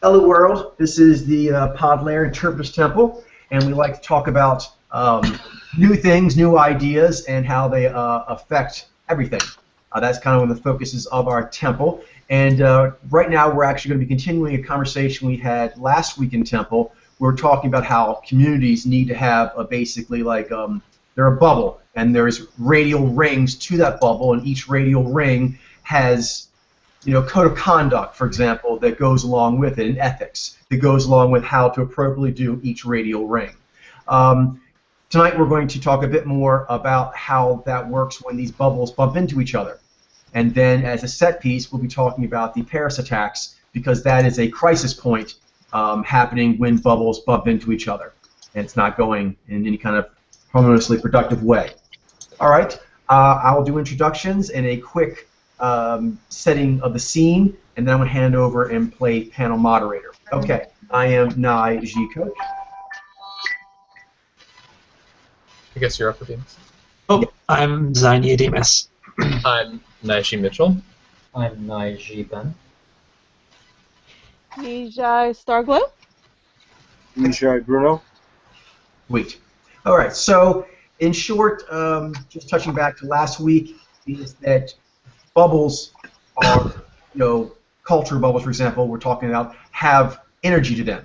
Hello world, this is the pod layer Interpretives Temple, and we like to talk about new things, new ideas, and how they affect everything. That's kind of one of the focuses of our temple. And right now we're actually going to be continuing a conversation we had last week in temple. We're talking about how communities need to have basically like they're a bubble, and there's radial rings to that bubble, and each radial ring has code of conduct, for example, that goes along with it, and ethics that goes along with how to appropriately do each radial ring. Tonight we're going to talk a bit more about how that works when these bubbles bump into each other. And then as a set piece, we'll be talking about the Paris attacks, because that is a crisis point happening when bubbles bump into each other. And it's not going in any kind of harmoniously productive way. All right, I will do introductions and a quick setting of the scene, and then I'm going to hand over and play panel moderator. Okay, I am Nai G. Coach. I guess you're up with Venus. Oh, yeah. I'm Zaini Dimas. I'm Naishi Mitchell. I'm Naiji Ben. Nijai Starglow. Nijai Bruno. Sweet. All right, so in short, just touching back to last week, is that bubbles are, culture bubbles, for example, we're talking about, have energy to them.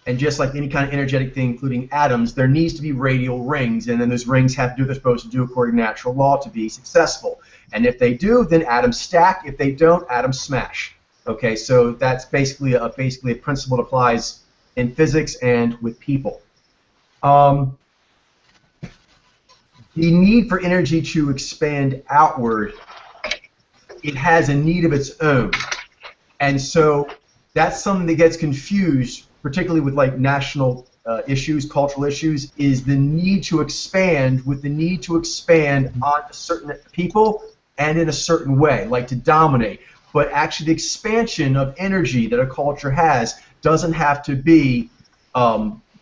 And just like any kind of energetic thing, including atoms, there needs to be radial rings, and then those rings have to do what they're supposed to do according to natural law to be successful. And if they do, then atoms stack. If they don't, atoms smash. Okay, so that's basically a principle that applies in physics and with people. The need for energy to expand outward, it has a need of its own, and so that's something that gets confused, particularly with like national issues, cultural issues, is the need to expand with the need to expand on certain people and in a certain way, like to dominate. But actually the expansion of energy that a culture has doesn't have to be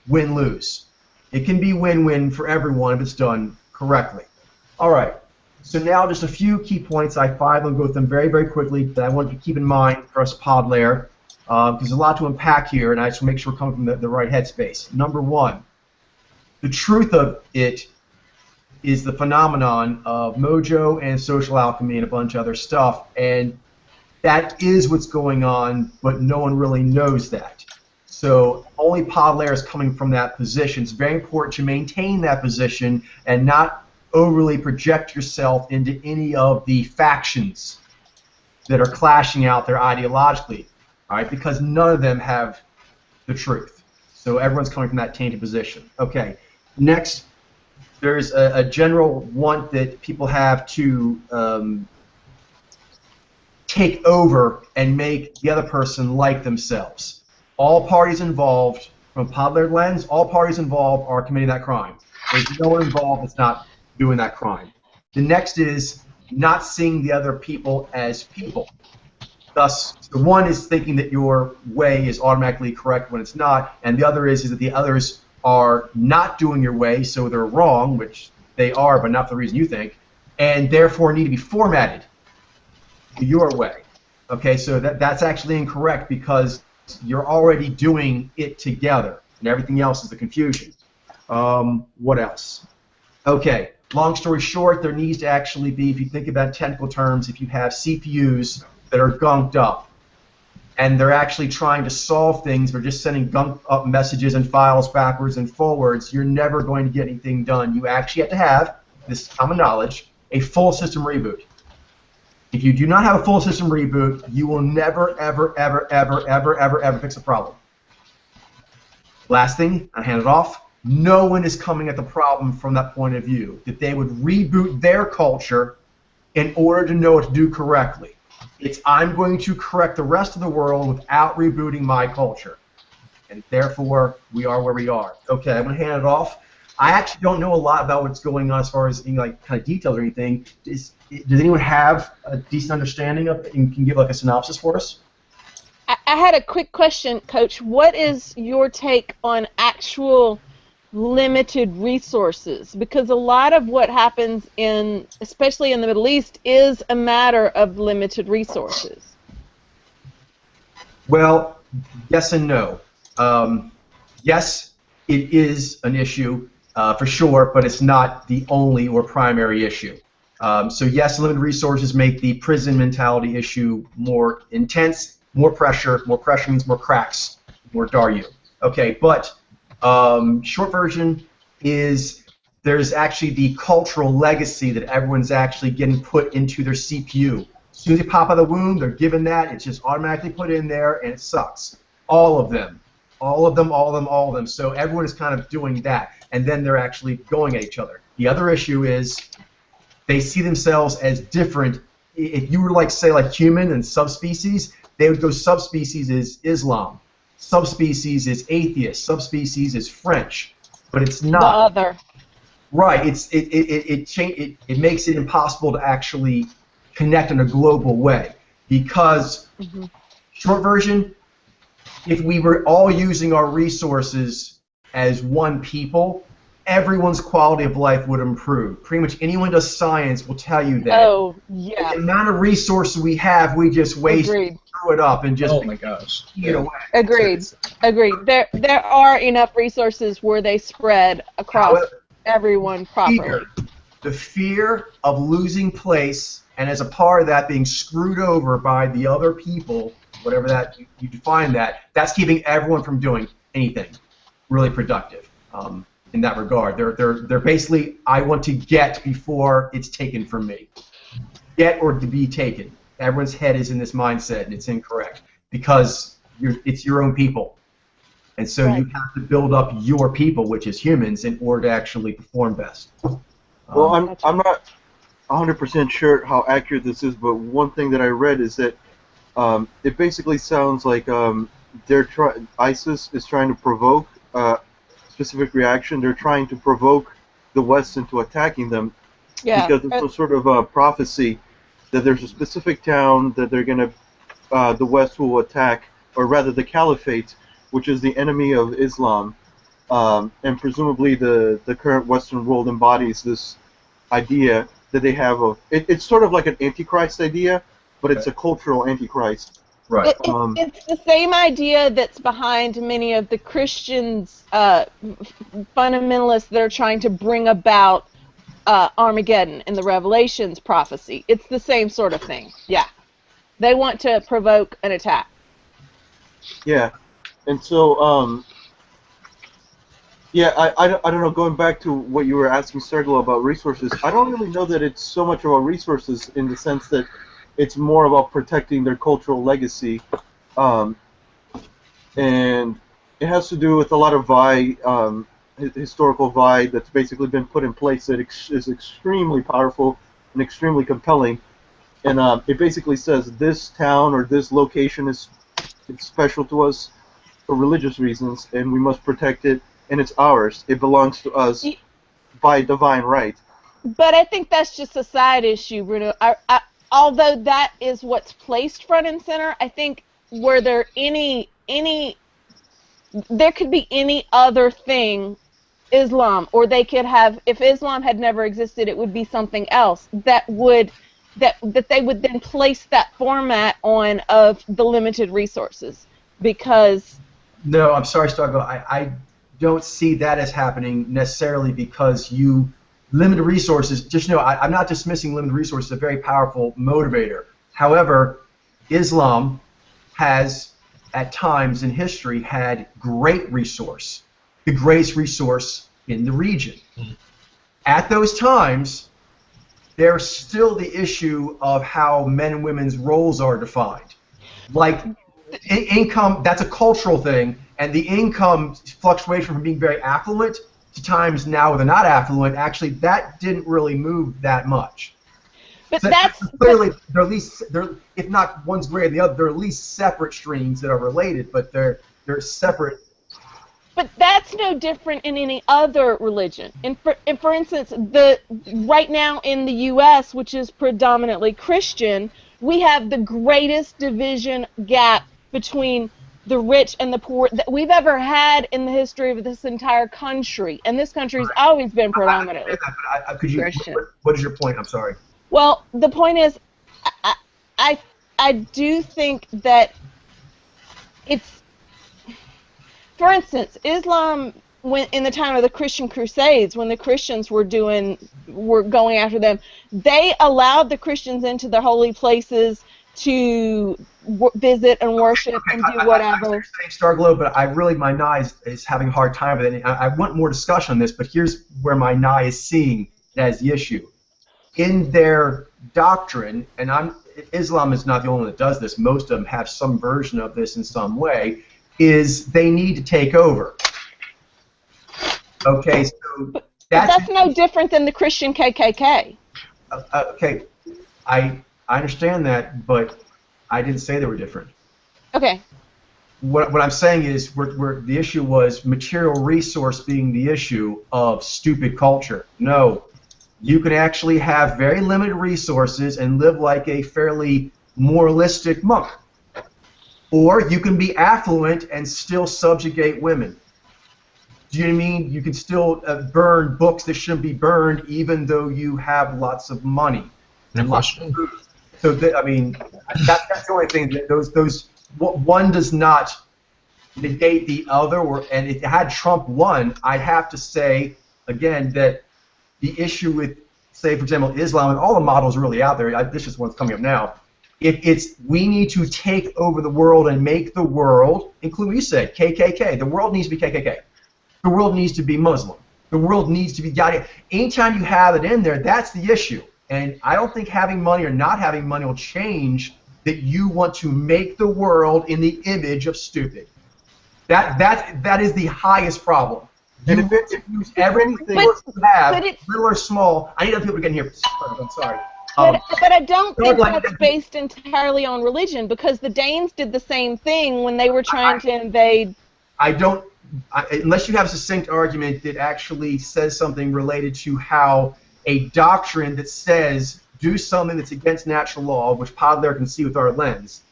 win-lose. It can be win-win for everyone if it's done correctly. All right. So now just a few key points. I have 5. I'll go with them very, very quickly that I want you to keep in mind for us pod layer. There's a lot to unpack here, and I just want to make sure we're coming from the right headspace. Number 1, the truth of it is the phenomenon of mojo and social alchemy and a bunch of other stuff, and that is what's going on, but no one really knows that. So only pod layer is coming from that position. It's very important to maintain that position and not overly project yourself into any of the factions that are clashing out there ideologically, all right? Because none of them have the truth. So everyone's coming from that tainted position. Okay. Next, there's a general want that people have to take over and make the other person like themselves. All parties involved, from a pod layer lens, all parties involved are committing that crime. There's no one involved that's not doing that crime. The next is not seeing the other people as people. Thus, the one is thinking that your way is automatically correct when it's not, and the other is that the others are not doing your way, so they're wrong, which they are, but not for the reason you think, and therefore need to be formatted your way. Okay, so that's actually incorrect because you're already doing it together, and everything else is the confusion. What else? Okay. Long story short, there needs to actually be, if you think about technical terms, if you have CPUs that are gunked up and they're actually trying to solve things, they're just sending gunked up messages and files backwards and forwards, you're never going to get anything done. You actually have to have, this is common knowledge, a full system reboot. If you do not have a full system reboot, you will never, ever, ever, ever, ever, ever, ever fix a problem. Last thing, I hand it off. No one is coming at the problem from that point of view, that they would reboot their culture in order to know what to do correctly. It's I'm going to correct the rest of the world without rebooting my culture. And therefore, we are where we are. Okay, I'm going to hand it off. I actually don't know a lot about what's going on as far as kind of details or anything. Does anyone have a decent understanding of it and can give like a synopsis for us? I had a quick question, Coach. What is your take on actual limited resources? Because a lot of what happens especially in the Middle East, is a matter of limited resources. Well, Yes and no. Yes, it is an issue for sure, but it's not the only or primary issue. So yes, limited resources make the prison mentality issue more intense, more pressure. More pressure means more cracks, more Daru. Okay, but short version is there's actually the cultural legacy that everyone's actually getting put into their CPU. As soon as they pop out of the womb, they're given that. It's just automatically put in there, and it sucks. All of them. All of them, all of them, all of them. So everyone is kind of doing that, and then they're actually going at each other. The other issue is they see themselves as different. If you were like, say, like human and subspecies, they would go subspecies is Islam, subspecies is atheist, subspecies is French, but it's The not. other. Right. It makes it impossible to actually connect in a global way because short version, if we were all using our resources as one people, everyone's quality of life would improve. Pretty much anyone who does science will tell you that. Oh, yeah. The amount of resources we have, we just waste, Agreed. screw it up, and just Oh my gosh. eat it away. Agreed. Agreed. There are enough resources where they spread across everyone properly. The fear of losing place, and as a part of that, being screwed over by the other people, whatever that you define that's keeping everyone from doing anything really productive in that regard. They're basically, I want to get before it's taken from me. Get or to be taken. Everyone's head is in this mindset, and it's incorrect because it's your own people. And so you have to build up your people, which is humans, in order to actually perform best. Well, I'm not 100% sure how accurate this is, but one thing that I read is that it basically sounds like ISIS is trying to provoke a specific reaction. They're trying to provoke the West into attacking them because there's some sort of prophecy that there's a specific town that they're going to, the West will attack, or rather the Caliphate, which is the enemy of Islam, and presumably the current Western world embodies this idea that they have of it's sort of like an antichrist idea, but it's a cultural antichrist. Right. It's the same idea that's behind many of the Christians, fundamentalists that are trying to bring about Armageddon and the Revelations prophecy. It's the same sort of thing. Yeah. They want to provoke an attack. Yeah. And so, I don't know, going back to what you were asking Sergio about resources, I don't really know that it's so much about resources in the sense that it's more about protecting their cultural legacy, and it has to do with a lot of historical vie that's basically been put in place that is extremely powerful and extremely compelling, and it basically says this town or this location it's special to us for religious reasons, and we must protect it, and it's ours. It belongs to us by divine right. But I think that's just a side issue, Bruno. Although that is what's placed front and center, I think were there there could be any other thing, Islam, or they could have, if Islam had never existed, it would be something else that they would then place that format on of the limited resources because. No, I'm sorry, Stargo. I don't see that as happening necessarily because limited resources, just know I'm not dismissing limited resources, it's a very powerful motivator. However, Islam has, at times in history, had great resource, the greatest resource in the region. At those times, there's still the issue of how men and women's roles are defined. Like, income, that's a cultural thing, and the income fluctuation from being very affluent to times now where they're not affluent, actually that didn't really move that much. But so that's clearly they're at least if not one's greater than the other, they're at least separate streams that are related, but they're separate. But that's no different in any other religion. And for instance, right now in the U.S., which is predominantly Christian, we have the greatest division gap between the rich and the poor that we've ever had in the history of this entire country. And this country's always been predominantly Christian. What is your point? I'm sorry. Well, the point is, I do think that for instance, Islam, when in the time of the Christian Crusades, when the Christians were going after them, they allowed the Christians into the holy places to visit and worship and do whatever. I'm saying Starglow, but my Nye is having a hard time with it. I want more discussion on this, but here's where my Nye is seeing it as the issue. In their doctrine, and Islam is not the only one that does this, most of them have some version of this in some way, is they need to take over. Okay, so that's no different than the Christian KKK. Okay, I understand that, but I didn't say they were different. Okay. What I'm saying is the issue was material resource being the issue of stupid culture. No, you can actually have very limited resources and live like a fairly moralistic monk. Or you can be affluent and still subjugate women. Do you know what I mean? You can still burn books that shouldn't be burned even though you have lots of money. No question. So, that's the only thing. One does not negate the other. And if had Trump won, I'd have to say, again, that the issue with, say, for example, Islam, and all the models really out there, this is one's coming up now, we need to take over the world and make the world, including what you said, KKK. The world needs to be KKK. The world needs to be Muslim. The world needs to be yada. Anytime you have it in there, that's the issue. And I don't think having money or not having money will change that you want to make the world in the image of stupid. That is the highest problem. And if use everything you have, little or small, I need other people to get in here. I'm sorry. But I don't think that's based entirely on religion, because the Danes did the same thing when they were trying to invade. Unless you have a succinct argument that actually says something related to how a doctrine that says do something that's against natural law, which Podler can see with our lens,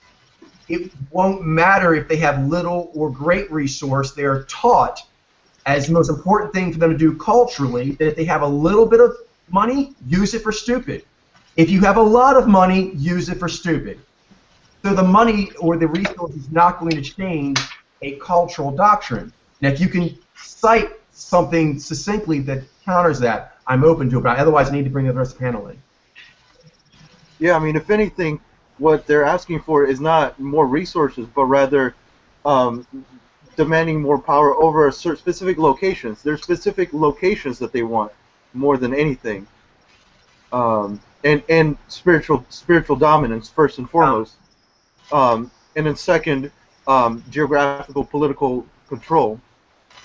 it won't matter if they have little or great resource. They are taught as the most important thing for them to do culturally that if they have a little bit of money, use it for stupid. If you have a lot of money, use it for stupid. So the money or the resource is not going to change a cultural doctrine. Now, if you can cite something succinctly that counters that, I'm open to it, but otherwise I need to bring the rest of the panel in. Yeah, I mean, if anything, what they're asking for is not more resources, but rather demanding more power over specific locations. There's specific locations that they want more than anything. And spiritual dominance first and foremost, and then second, geographical political control.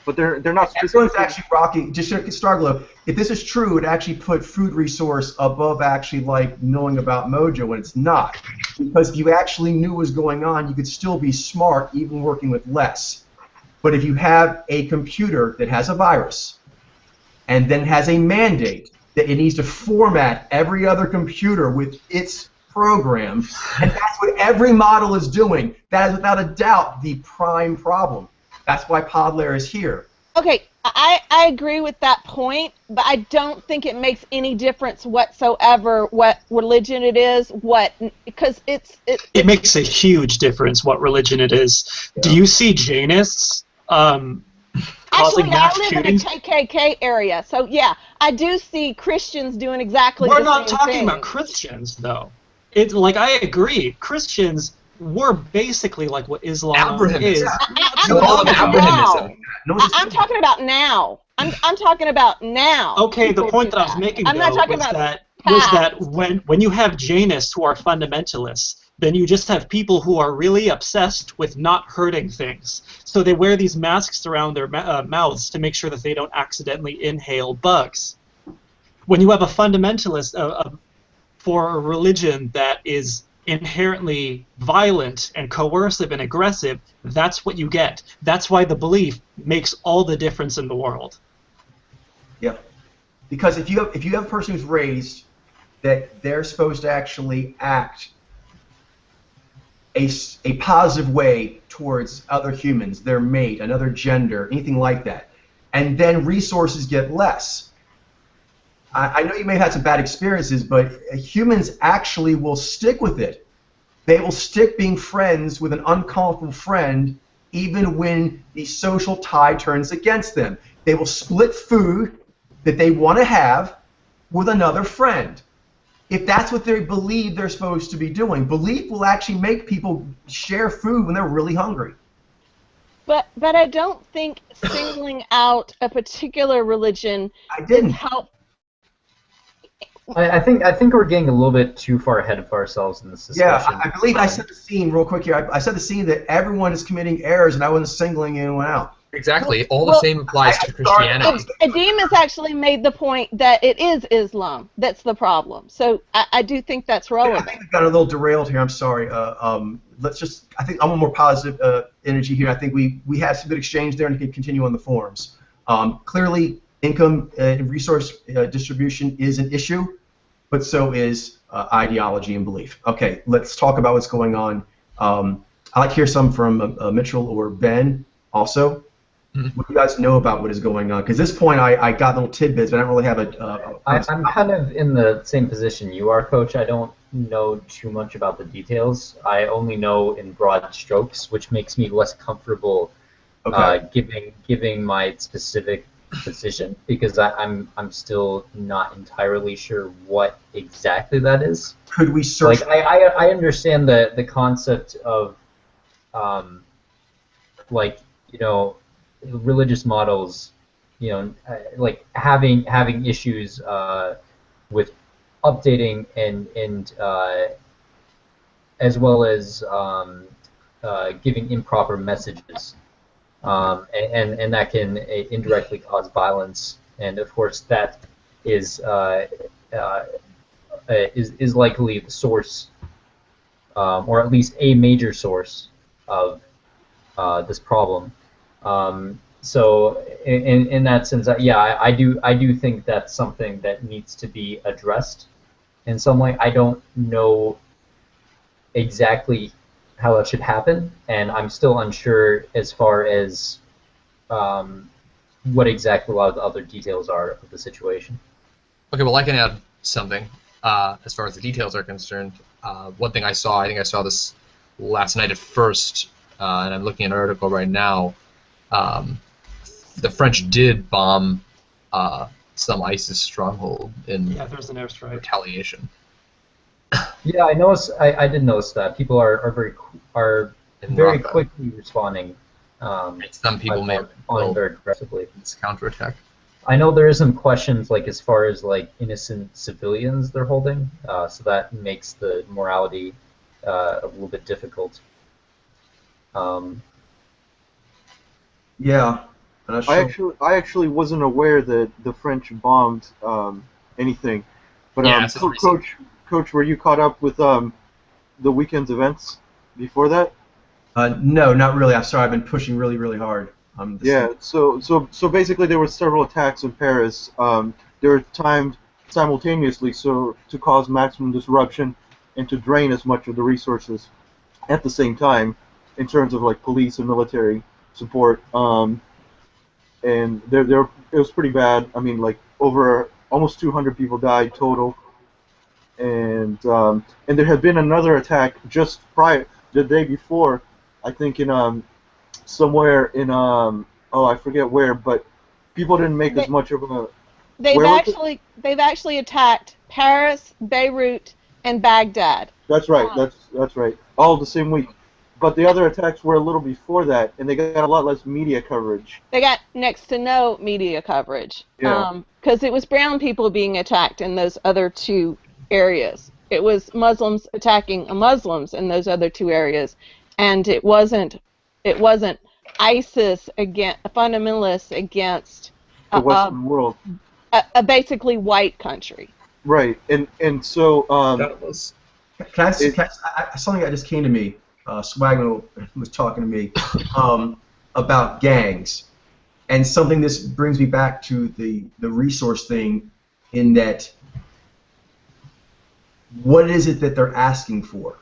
But they're not specific. Everyone's actually rocking. Just Starglow. If this is true, it actually put food resource above actually like knowing about Mojo when it's not. Because if you actually knew what was going on, you could still be smart even working with less. But if you have a computer that has a virus, and then has a mandate that it needs to format every other computer with its program, and that's what every model is doing. That is without a doubt the prime problem. That's why Podler is here. Okay, I agree with that point, but I don't think it makes any difference whatsoever what religion it is, because it makes a huge difference what religion it is. Yeah. Do you see Jainists causing mass shootings? I live in a KKK area, so yeah, I do see Christians doing exactly the same thing. We're not talking about Christians, though. It's like, I agree, Christians were basically like what Islam is. I'm talking about now. I'm talking about now. Okay, the point that I was making was that when you have Jainists who are fundamentalists, then you just have people who are really obsessed with not hurting things. So they wear these masks around their mouths to make sure that they don't accidentally inhale bugs. When you have a fundamentalist for a religion that is inherently violent and coercive and aggressive, that's what you get. That's why the belief makes all the difference in the world. Yeah, because if you have a person who's raised that they're supposed to actually act a positive way towards other humans, their mate, another gender, anything like that, and then resources get less. I know you may have had some bad experiences, but humans actually will stick with it. They will stick being friends with an uncomfortable friend even when the social tide turns against them. They will split food that they want to have with another friend. If that's what they believe they're supposed to be doing, belief will actually make people share food when they're really hungry. But I don't think singling out a particular religion is help. I think we're getting a little bit too far ahead of ourselves in this discussion. Yeah, I believe I set the scene real quick here. I set the scene that everyone is committing errors, and I wasn't singling anyone out. Exactly. All the same applies to Christianity. Adim has actually made the point that it is Islam that's the problem. So I do think that's relevant. I think we got a little derailed here. I'm sorry. Let's just. I think I'm a more positive energy here. I think we had some good exchange there, and can continue on the forums. Clearly, income and resource distribution is an issue, but so is ideology and belief. Okay, let's talk about what's going on. I'd like to hear some from Mitchell or Ben also. What do you guys know about what is going on? Because at this point, I got little tidbits, but I don't really have a I'm kind of in the same position you are, Coach. I don't know too much about the details. I only know in broad strokes, which makes me less comfortable giving my specific position, because I'm still not entirely sure what exactly that is. Could we search? Like I understand the concept of like, you know, religious models, you know, like having issues with updating and as well as giving improper messages, and that can indirectly cause violence, and of course that is likely the source, or at least a major source of this problem. So in that sense, yeah, I do think that's something that needs to be addressed in some way. I don't know exactly how that should happen, and I'm still unsure as far as what exactly a lot of the other details are of the situation. Okay, well, I can add something as far as the details are concerned. One thing I think I saw this last night at first, and I'm looking at an article right now. The French did bomb some ISIS stronghold in there's an airstrike retaliation. Yeah, I noticed. I did notice that people are very quickly responding. Some people may respond very aggressively. It's counterattack. I know there is some questions, like as far as like innocent civilians they're holding, so that makes the morality a little bit difficult. Yeah. I actually wasn't aware that the French bombed anything, but Coach, were you caught up with the weekend's events before that? No, not really. I'm sorry. I've been pushing really, really hard. Yeah. So basically, there were several attacks in Paris. They were timed simultaneously, so to cause maximum disruption and to drain as much of the resources at the same time, in terms of like police and military support. And it was pretty bad. I mean, like over almost 200 people died total, and there had been another attack just prior, the day before, I think in somewhere in I forget where, but people didn't make as much of a. They've actually attacked Paris, Beirut, and Baghdad. That's right. That's right. All the same week. But the other attacks were a little before that, and they got a lot less media coverage. They got next to no media coverage. Yeah. Because it was brown people being attacked in those other two areas. It was Muslims attacking Muslims in those other two areas, and it wasn't ISIS against fundamentalists against the Western world. A basically white country. Right, and so. Something that just came to me. Swagman was talking to me about gangs, and something this brings me back to the resource thing, in that what is it that they're asking for?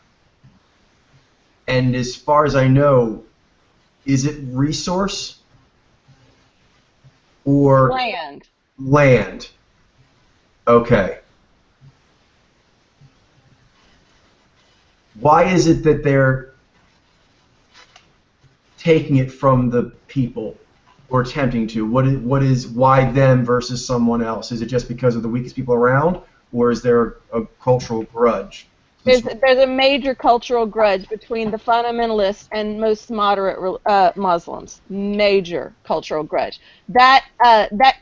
And as far as I know, is it resource or land? Land. Okay. Why is it that they're taking it from the people or attempting to? What is why them versus someone else? Is it just because of the weakest people around, or is there a cultural grudge? There's a major cultural grudge between the fundamentalists and most moderate Muslims. Major cultural grudge. That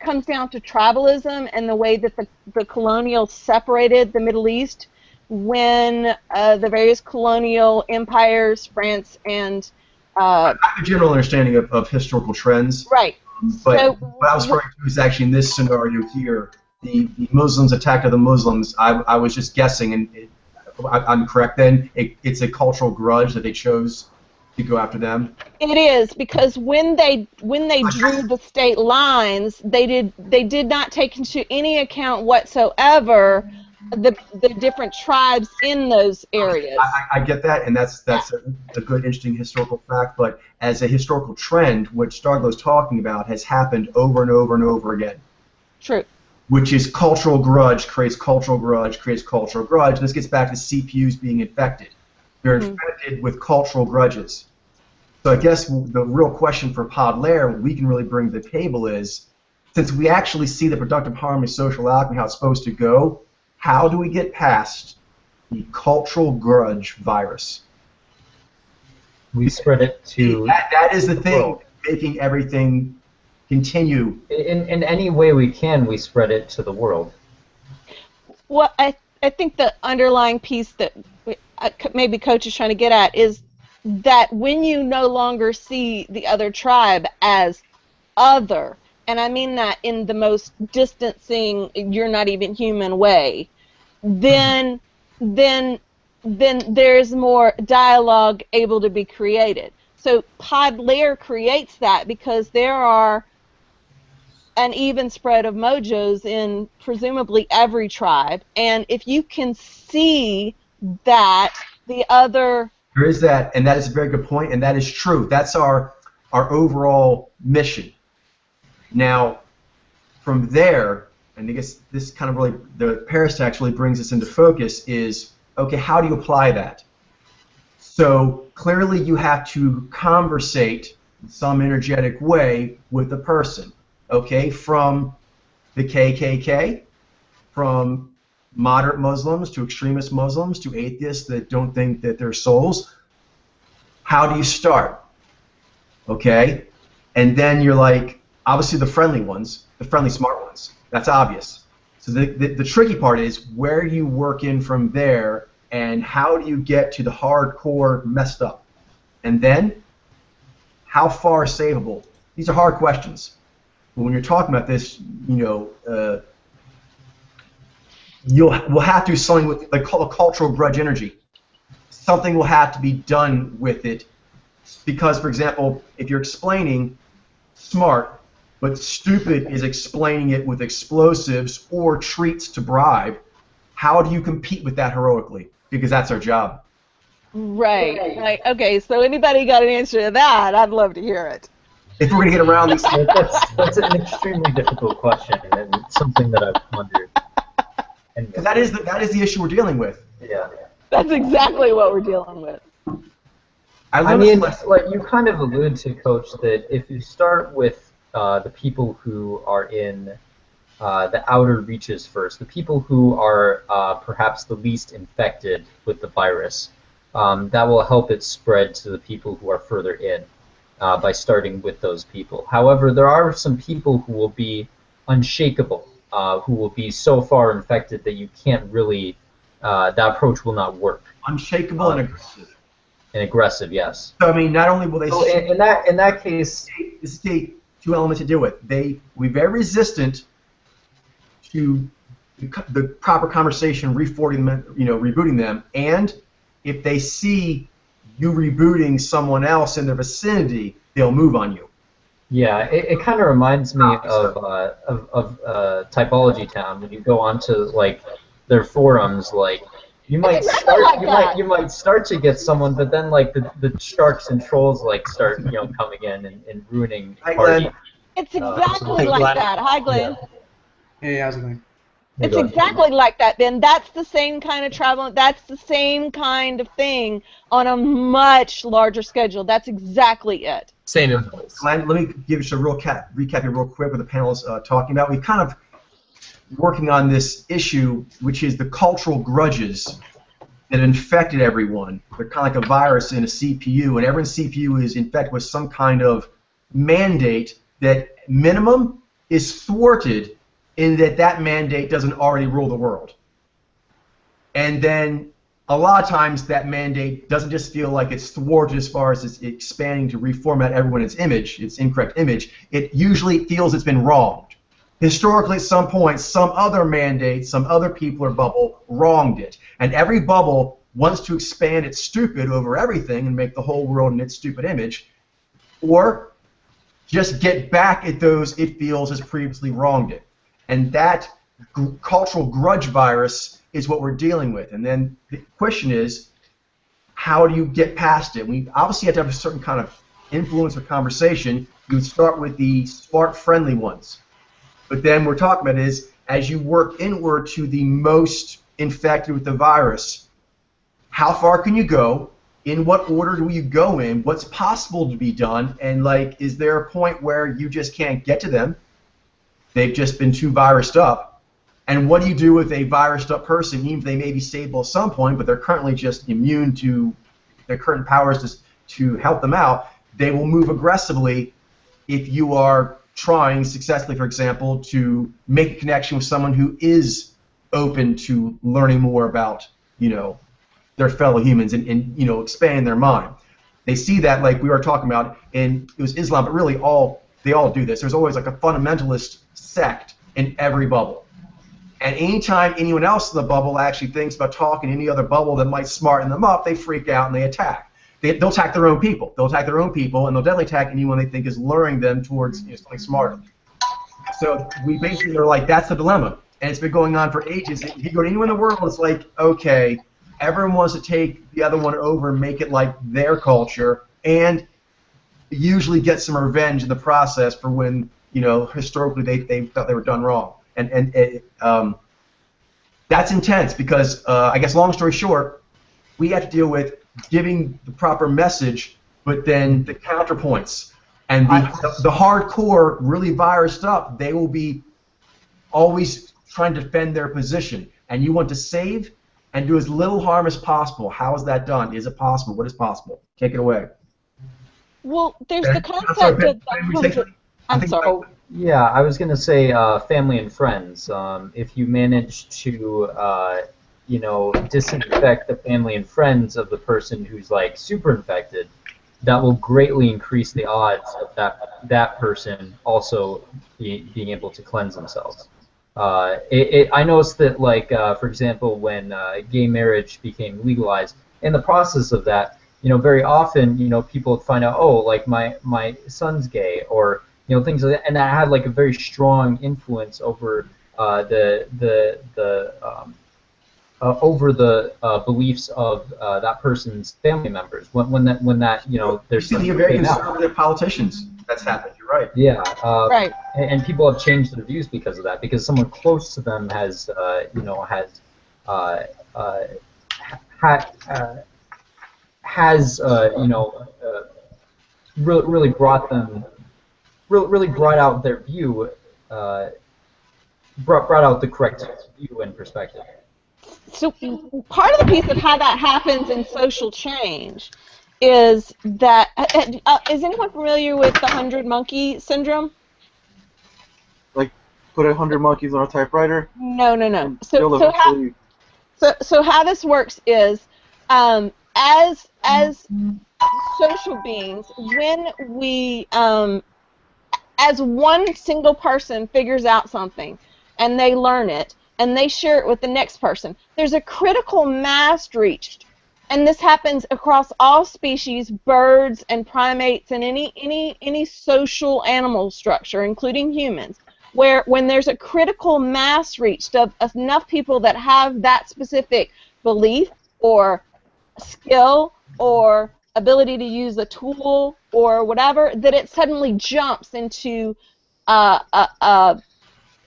comes down to tribalism and the way that the colonials separated the Middle East when the various colonial empires, France and I have a general understanding of historical trends. Right. But So, what I was referring to is actually in this scenario here, the Muslims attacked other Muslims. I was just guessing, and I'm correct then. It's a cultural grudge that they chose to go after them. it is, because when they drew the state lines, they did not take into any account whatsoever the different tribes in those areas. I get that, and that's a good, interesting historical fact. But as a historical trend, what Starglow's talking about has happened over and over and over again. True. Which is cultural grudge creates cultural grudge creates cultural grudge. And this gets back to CPUs being infected. They're infected with cultural grudges. So I guess the real question for Podlair, we can really bring to the table is, since we actually see the productive harmony, social alchemy, how it's supposed to go, how do we get past the cultural grudge virus? We spread it to... That is the thing, making everything continue. In any way we can, we spread it to the world. Well, I think the underlying piece that maybe Coach is trying to get at is that when you no longer see the other tribe as other, and I mean that in the most distancing, you're not even human way, then there's more dialogue able to be created. So Podlair creates that because there are an even spread of mojos in presumably every tribe, and if you can see that the other... There is that, and that is a very good point, and that is true. That's our overall mission. Now, from there, and I guess this kind of really, the Parastax really brings us into focus is, okay, how do you apply that? So clearly you have to conversate in some energetic way with the person, okay, from the KKK, from moderate Muslims to extremist Muslims to atheists that don't think that they're souls. How do you start? Okay? And then you're like, obviously the friendly ones, the friendly smart ones. That's obvious. So the tricky part is where do you work in from there, and how do you get to the hardcore messed up? And then, how far savable? These are hard questions. But when you're talking about this, you know, we'll have to do something with like a cultural grudge energy. Something will have to be done with it, because, for example, if you're explaining smart, but stupid is explaining it with explosives or treats to bribe, how do you compete with that heroically? Because that's our job. Right. Right. Okay, so anybody got an answer to that? I'd love to hear it. If we're going to get around this... That's an extremely difficult question, and it's something that I've wondered. And that is the issue we're dealing with. Yeah. That's exactly what we're dealing with. I mean, like you kind of alluded to, Coach, that if you start with the people who are in the outer reaches first, the people who are perhaps the least infected with the virus, that will help it spread to the people who are further in by starting with those people. However, there are some people who will be unshakable, who will be so far infected that you can't really, that approach will not work. Unshakable and aggressive. And aggressive, yes. So I mean, not only will they... So in that case... The state, two elements to deal with. They will be very resistant to the proper conversation, rebooting them, and if they see you rebooting someone else in their vicinity, they'll move on you. Yeah, it kind of reminds me of Typology Town. When you go onto like their forums, like you might start to get someone, but then like the sharks and trolls like start coming in and ruining party. It's exactly like that. Hi, Glenn. Hey, how's it going? It's exactly like that, Ben. That's the same kind of travel. That's the same kind of thing on a much larger schedule. That's exactly it. Same impulse. Glenn, let me give you a real recap here real quick what the panel is talking about. We kind of working on this issue, which is the cultural grudges that infected everyone. They're kind of like a virus in a CPU, and everyone's CPU is infected with some kind of mandate that minimum is thwarted in that mandate doesn't already rule the world. And then a lot of times that mandate doesn't just feel like it's thwarted as far as it's expanding to reformat everyone's image, its incorrect image. It usually feels it's been wronged. Historically, at some point, some other mandate, some other people or bubble wronged it. And every bubble wants to expand its stupid over everything and make the whole world in its stupid image, or just get back at those it feels has previously wronged it. And that cultural grudge virus is what we're dealing with. And then the question is, how do you get past it? We obviously have to have a certain kind of influence or conversation. You would start with the smart, friendly ones. But then we're talking about is, as you work inward to the most infected with the virus, how far can you go? In what order do you go in? What's possible to be done? And like, is there a point where you just can't get to them? They've just been too virused up. And what do you do with a virused up person, even if they may be stable at some point, but they're currently just immune to their current powers to help them out? They will move aggressively if you are trying successfully, for example, to make a connection with someone who is open to learning more about, their fellow humans and expand their mind. They see that, like we were talking about, it was Islam, but really they all do this. There's always like a fundamentalist sect in every bubble. And anytime anyone else in the bubble actually thinks about talking to any other bubble that might smarten them up, they freak out and they attack. They'll attack their own people. They'll attack their own people, and they'll definitely attack anyone they think is luring them towards something smarter. So we basically are like, that's the dilemma. And it's been going on for ages. If you go to anyone in the world, it's like, okay, everyone wants to take the other one over and make it like their culture, and usually get some revenge in the process for when, historically they thought they were done wrong. And that's intense because, I guess long story short, we have to deal with giving the proper message, but then the counterpoints. And the hardcore, really virused up, they will be always trying to defend their position. And you want to save and do as little harm as possible. How is that done? Is it possible? What is possible? Take it away. Well, there's the concept of... I'm sorry. Yeah, I was going to say family and friends. If you manage to, disinfect the family and friends of the person who's like super infected, that will greatly increase the odds of that person also being able to cleanse themselves. I noticed that, like, for example, when gay marriage became legalized, in the process of that, very often, people would find out, oh, like my son's gay, or things like that, and that had like a very strong influence over the beliefs of that person's family members. When that there's some very conservative politicians. That's happened. You're right. Yeah. Right. And people have changed their views because of that, because someone close to them has really brought them. Really brought out their view, brought out the correct view and perspective. So part of the piece of how that happens in social change is that, is anyone familiar with the 100 monkey syndrome? Like put 100 monkeys on a typewriter? No. So how this works is, as social beings, when we as one single person figures out something and they learn it and they share it with the next person, there's a critical mass reached. And this happens across all species, birds and primates and any social animal structure, including humans, where when there's a critical mass reached of enough people that have that specific belief or skill or ability to use a tool or whatever, that it suddenly jumps into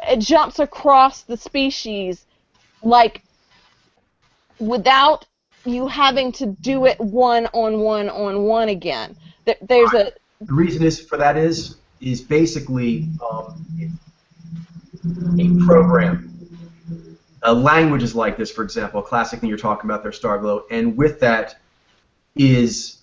it jumps across the species, like without you having to do it one again. There's a The reason is for that is basically a program. A language is like this, for example, a classic thing you're talking about there, Starglow, and with that is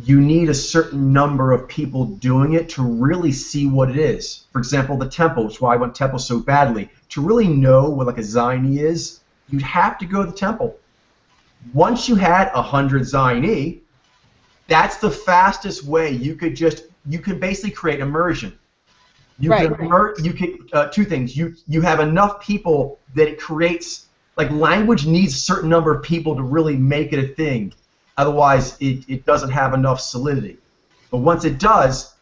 you need a certain number of people doing it to really see what it is. For example, the temple, which is why I want temple so badly. To really know what like a Ziny is, you'd have to go to the temple. Once you had 100 Ziny, that's the fastest way you could basically create immersion. You could two things. You have enough people that it creates, like language needs a certain number of people to really make it a thing. Otherwise, it doesn't have enough solidity. But once it does,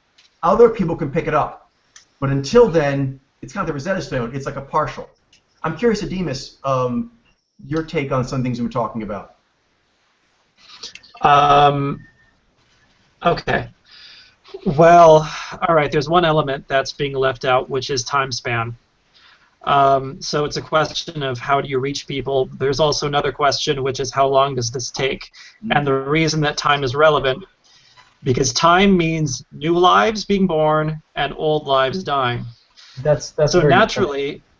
other people can pick it up. But until then, it's kind of the Rosetta Stone. It's like a partial. I'm curious, Ademus, your take on some things we were talking about. Okay. Well, all right, there's one element that's being left out, which is time span. So it's a question of how do you reach people. There's also another question, which is how long does this take? And the reason that time is relevant, because time means new lives being born and old lives dying. That's so very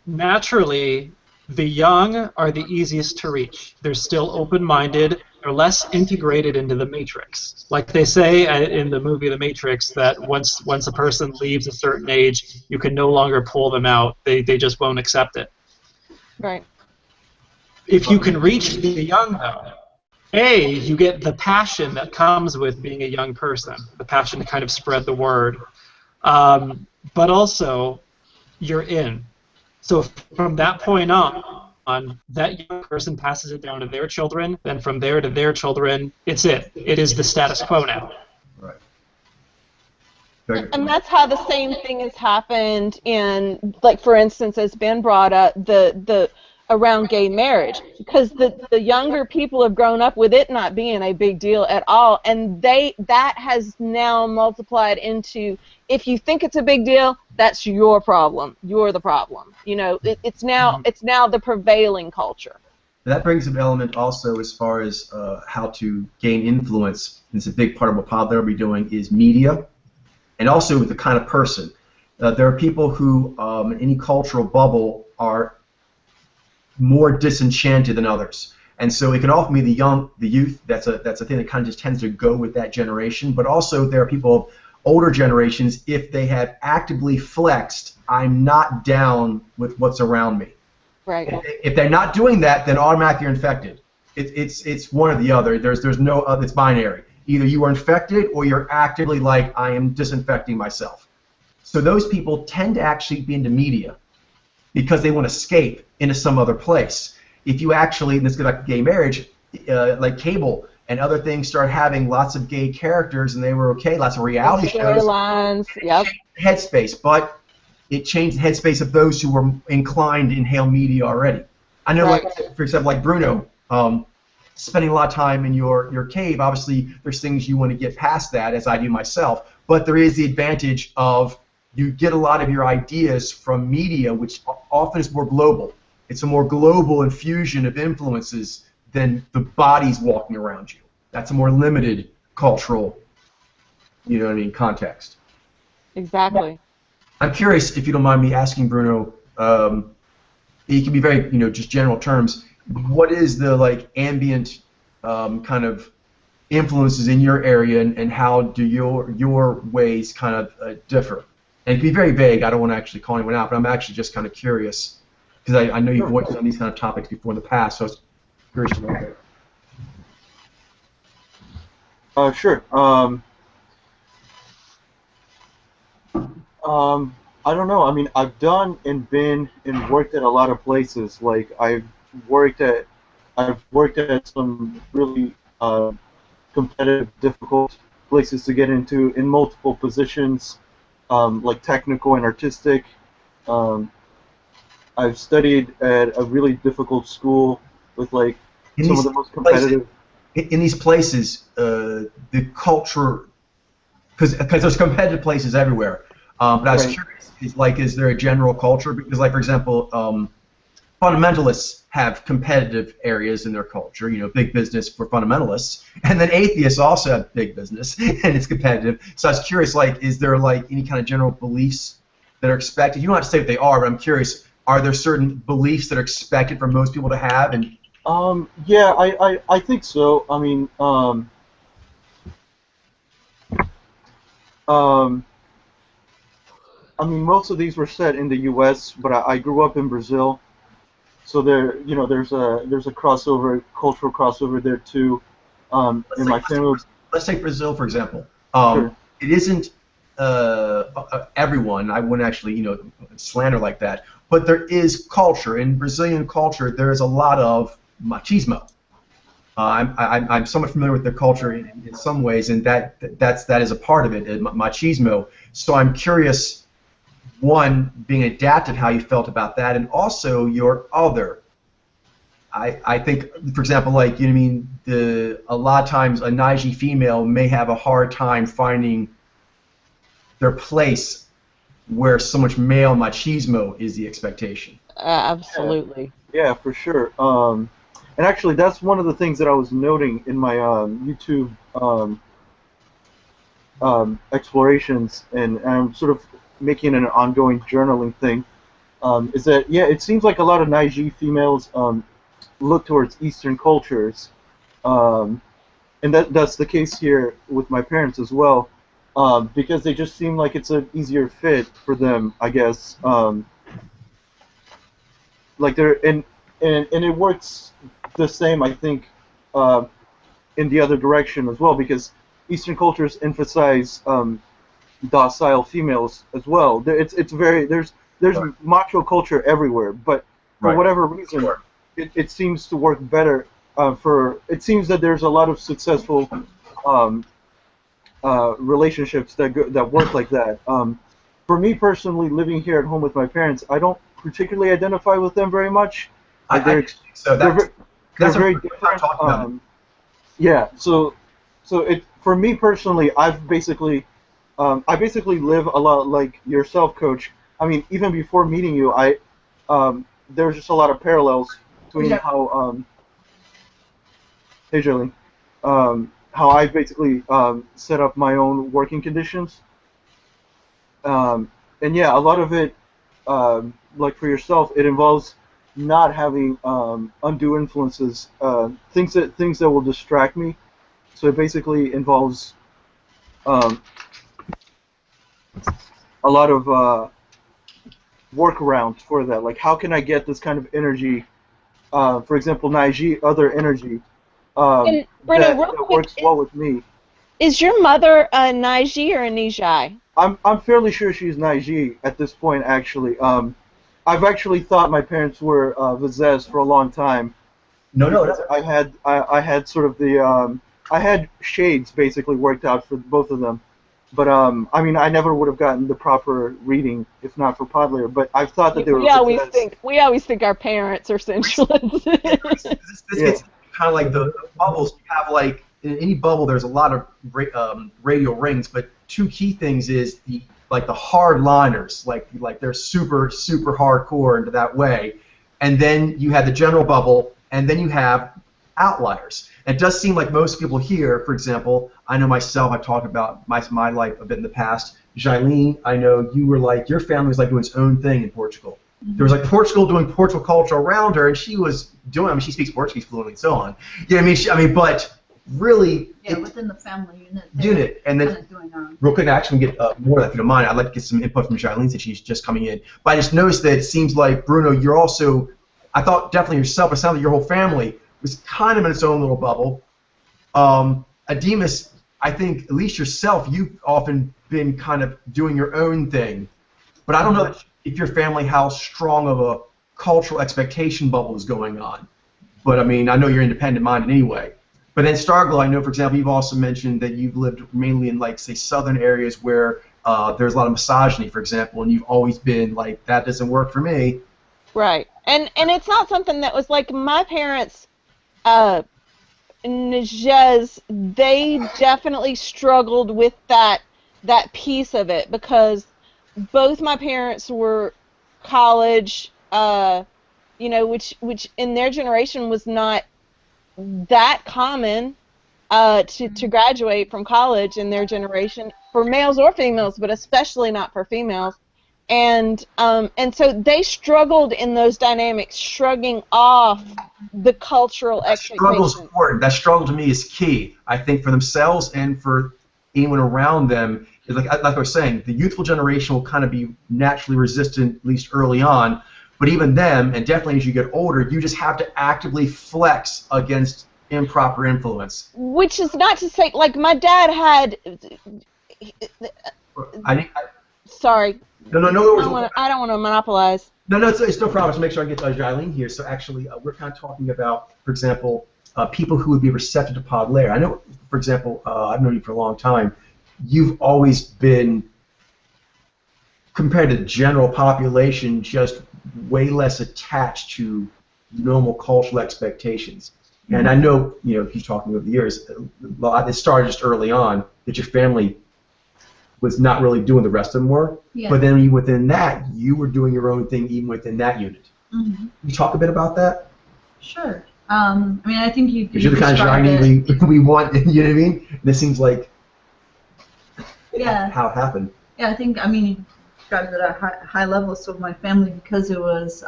naturally, the young are the easiest to reach. They're still open-minded. They're less integrated into the matrix. Like they say in the movie The Matrix, that once a person leaves a certain age, you can no longer pull them out. They just won't accept it. right. If you can reach the young, though, you get the passion that comes with being a young person, the passion to kind of spread the word. But also, you're in. So from that point on, that young person passes it down to their children, then from there to their children, it's it. It is the status quo now. Right. And that's how the same thing has happened in, like, for instance, as Ben brought up, the around gay marriage, because the younger people have grown up with it not being a big deal at all, and that has now multiplied into, if you think it's a big deal, that's your problem. You're the problem. You know, it's now the prevailing culture. That brings an element also as far as how to gain influence. It's a big part of what Pod will be doing is media, and also the kind of person. There are people who, in any cultural bubble, are more disenchanted than others, and so it can often be the youth. That's a thing that kind of just tends to go with that generation. But also there are people of older generations, if they have actively flexed, I'm not down with what's around me. Right. If they're not doing that, then automatically you're infected. It's one or the other. There's no it's binary. Either you are infected or you're actively like, I am disinfecting myself. So those people tend to actually be into media because they want to escape into some other place. If you actually, and this goes back to gay marriage, like cable and other things start having lots of gay characters, and they were okay, lots of reality shows. Storylines, yep. Headspace, but it changed the headspace of those who were inclined to inhale media already. I know, Right. like, for example, like Bruno, spending a lot of time in your cave, obviously there's things you want to get past that, as I do myself, but there is the advantage of you get a lot of your ideas from media, which often is more global. It's a more global infusion of influences than the bodies walking around you. That's a more limited cultural, context. Exactly. I'm curious, if you don't mind me asking, Bruno, it can be very, just general terms, what is the, like, ambient kind of influences in your area, and how do your ways kind of differ? And it can be very vague. I don't want to actually call anyone out, but I'm actually just kind of curious, because I know you've voiced on these kind of topics before in the past, so I was curious to know that. Sure. I don't know. I mean, I've done and been and worked at a lot of places. Like I've worked at some really competitive, difficult places to get into in multiple positions, like technical and artistic. I've studied at a really difficult school with like some of the most competitive. In these places, the culture, because there's competitive places everywhere. But I was curious, is there a general culture? Because, like, for example, fundamentalists have competitive areas in their culture, big business for fundamentalists, and then atheists also have big business, and it's competitive. So I was curious, is there, any kind of general beliefs that are expected? You don't have to say what they are, but I'm curious, are there certain beliefs that are expected for most people to have? And yeah, I think so. Most of these were set in the U.S., but I grew up in Brazil, so there's a crossover, cultural crossover there too. In my family. Let's take Brazil for example. Sure. It isn't everyone. I wouldn't actually slander like that, but there is culture in Brazilian culture. There is a lot of machismo. I'm somewhat familiar with their culture in some ways, and that is a part of it, machismo. So I'm curious. One, being adapted, how you felt about that, and also your other. I think, for example, a lot of times a Naiji female may have a hard time finding their place where so much male machismo is the expectation. Absolutely. Yeah, for sure. And actually, that's one of the things that I was noting in my YouTube explorations, and I'm sort of making an ongoing journaling thing, is that, it seems like a lot of Naiji females look towards Eastern cultures, and that's the case here with my parents as well, because they just seem like it's an easier fit for them, I guess. And it works the same, I think, in the other direction as well, because Eastern cultures emphasize docile females as well. There's macho culture everywhere, but for whatever reason, it seems to work better. It seems that there's a lot of successful relationships that work like that. For me personally, living here at home with my parents, I don't particularly identify with them very much. They're very different. Yeah. So for me personally, I basically live a lot like yourself, Coach. Even before meeting you, there's just a lot of parallels between how hey, Jolene, how I basically set up my own working conditions. And yeah, a lot of it, like for yourself, it involves not having undue influences, things that will distract me. So it basically involves a lot of workarounds for that. Like, how can I get this kind of energy? For example, Naiji, other energy And Bruno, that works well with me. Is your mother a Naiji or a Nijai? I'm fairly sure she's Naiji at this point, actually. I've actually thought my parents were Vizes for a long time. No. I had sort of I had shades basically worked out for both of them. But I never would have gotten the proper reading if not for Podlayer. But I've thought that they were. We always think our parents are sensualists. This gets kind of like the bubbles. You have in any bubble, there's a lot of radial rings, but two key things is the hard liners, like they're super hardcore into that way, and then you have the general bubble, and then you have outliers. And it does seem like most people here, for example, I know myself, I've talked about my life a bit in the past. Jailene, I know you were your family was doing its own thing in Portugal. Mm-hmm. There was Portugal doing Portugal culture around her, and she was doing, she speaks Portuguese fluently and so on. You know what I mean? But really, within the family unit. And then, real quick, I actually get more of that if you don't mind. I'd like to get some input from Jailene since she's just coming in. But I just noticed that it seems like, Bruno, you're also, I thought definitely yourself, but it sounded like your whole family was kind of in its own little bubble. Ademus, I think, at least yourself, you've often been kind of doing your own thing. But I don't know if your family, how strong of a cultural expectation bubble is going on. But I know you're independent-minded anyway. But then Starglow, I know, for example, you've also mentioned that you've lived mainly in, say, southern areas where there's a lot of misogyny, for example, and you've always been that doesn't work for me. Right. And it's not something that was my parents, Nijez, they definitely struggled with that piece of it because both my parents were college, which in their generation was not that common to graduate from college in their generation for males or females, but especially not for females. And so they struggled in those dynamics, shrugging off the cultural expectations. Struggle is important. That struggle to me is key. I think for themselves and for anyone around them, like I was saying, the youthful generation will kind of be naturally resistant, at least early on. But even them, and definitely as you get older, you just have to actively flex against improper influence. Which is not to say, like my dad had. Sorry. No. I don't want to monopolize. No, it's no problem. Just make sure I get Eileen here. So actually, we're kind of talking about, for example, people who would be receptive to pod layer. I know, for example, I've known you for a long time. You've always been, compared to the general population, just way less attached to normal cultural expectations. And I know, if you're talking over the years, it started just early on that your family was not really doing the rest of them were. Yeah. But then within that, you were doing your own thing even within that unit. Mm-hmm. Can you talk a bit about that? Sure. I think you. Because you're the kind of shiny we want. You know what I mean? This seems like. Yeah. How it happened. Yeah, I think. You described it at a high level. So my family, because it was.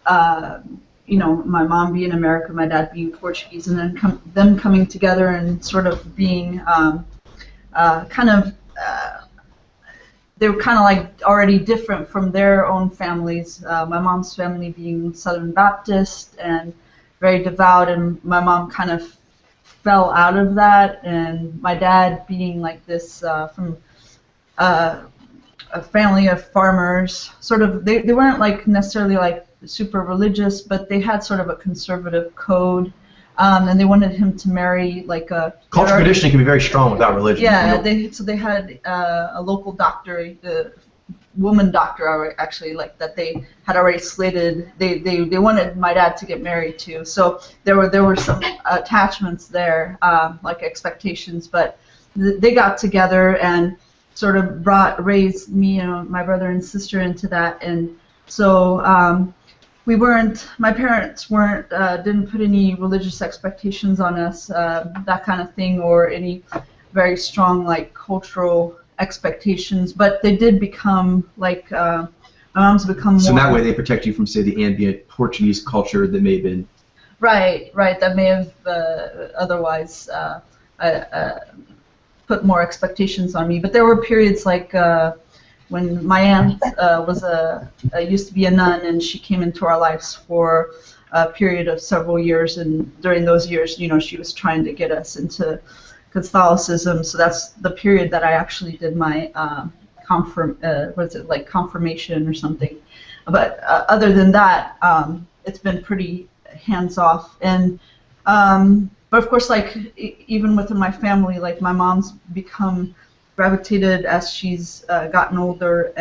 My mom being American, my dad being Portuguese, and then them coming together and sort of being they were kind of like already different from their own families. My mom's family being Southern Baptist and very devout, and my mom kind of fell out of that, and my dad being like this from a family of farmers, sort of, they weren't like necessarily like super religious, but they had sort of a conservative code, and they wanted him to marry like a cultural conditioning can be very strong without religion. Yeah, they had a local doctor, the woman doctor actually, like that they had already slated. They wanted my dad to get married to, so there were some attachments there, like expectations, but they got together and sort of raised me and my brother and sister into that, and so. My parents didn't put any religious expectations on us, that kind of thing, or any very strong, like, cultural expectations, but they did become, like, my mom's become more... So that way they protect you from, say, the ambient Portuguese culture that may have been... Right, that may have otherwise put more expectations on me, but there were periods like... when my aunt used to be a nun, and she came into our lives for a period of several years, and during those years, she was trying to get us into Catholicism. So that's the period that I actually did my confirmation or something. But other than that, it's been pretty hands-off. And but of course, like even within my family, like my mom's become gravitated as she's gotten older,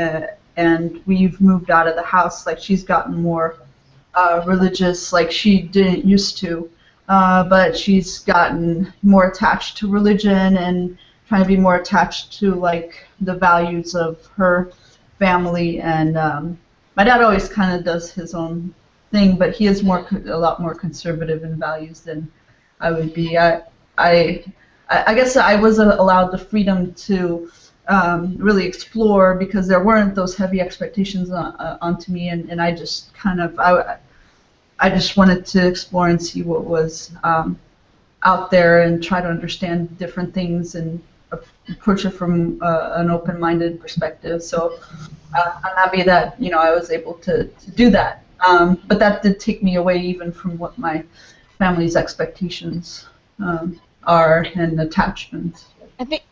and we've moved out of the house. Like she's gotten more religious, like she didn't used to, but she's gotten more attached to religion and trying to be more attached to like the values of her family. And my dad always kind of does his own thing, but he is a lot more conservative in values than I would be. I guess I was allowed the freedom to really explore because there weren't those heavy expectations onto me, and I just kind of I just wanted to explore and see what was out there and try to understand different things and approach it from an open-minded perspective. So I'm happy that I was able to do that, but that did take me away even from what my family's expectations are and attachments.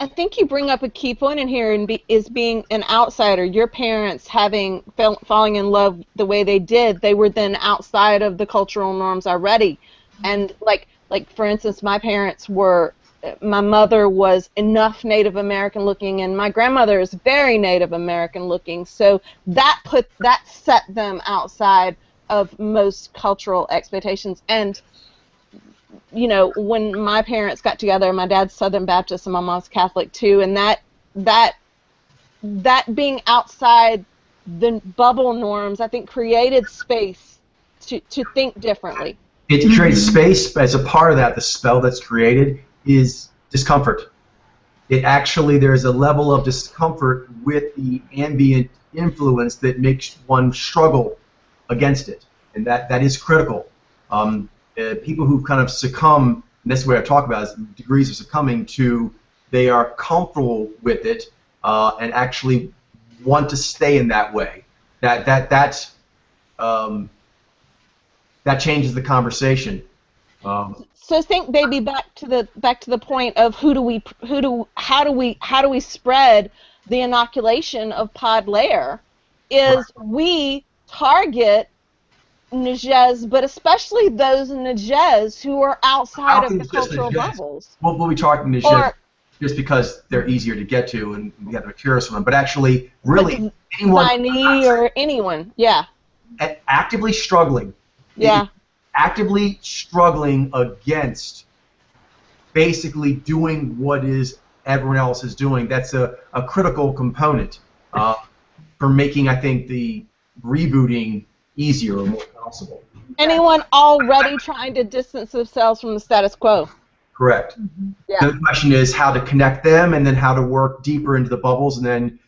I think you bring up a key point in here, is being an outsider. Your parents falling in love the way they did, they were then outside of the cultural norms already, and like for instance, my mother was enough Native American looking, and my grandmother is very Native American looking, so that set them outside of most cultural expectations. And when my parents got together, my dad's Southern Baptist and my mom's Catholic too, and that that being outside the bubble norms, I think, created space to think differently. It creates space. As a part of that, the spell that's created is discomfort. It actually, there's a level of discomfort with the ambient influence that makes one struggle against it, and that is critical. People who kind of succumb, and that's the way I talk about it, is degrees of succumbing to, they are comfortable with it and actually want to stay in that way. That changes the conversation. So think, baby, back to the point of how do we spread the inoculation of pod layer? Is we target Najez, but especially those Najez who are outside of the cultural bubbles. We'll be targeting Najez just because they're easier to get to and we have the materials from them. But actually, really, anyone or anyone, yeah. Actively struggling. Yeah. Actively struggling against basically doing what is everyone else is doing. That's a critical component for making, I think, the rebooting easier or more possible. Anyone already trying to distance themselves from the status quo. Correct. Yeah. The question is how to connect them and then how to work deeper into the bubbles and then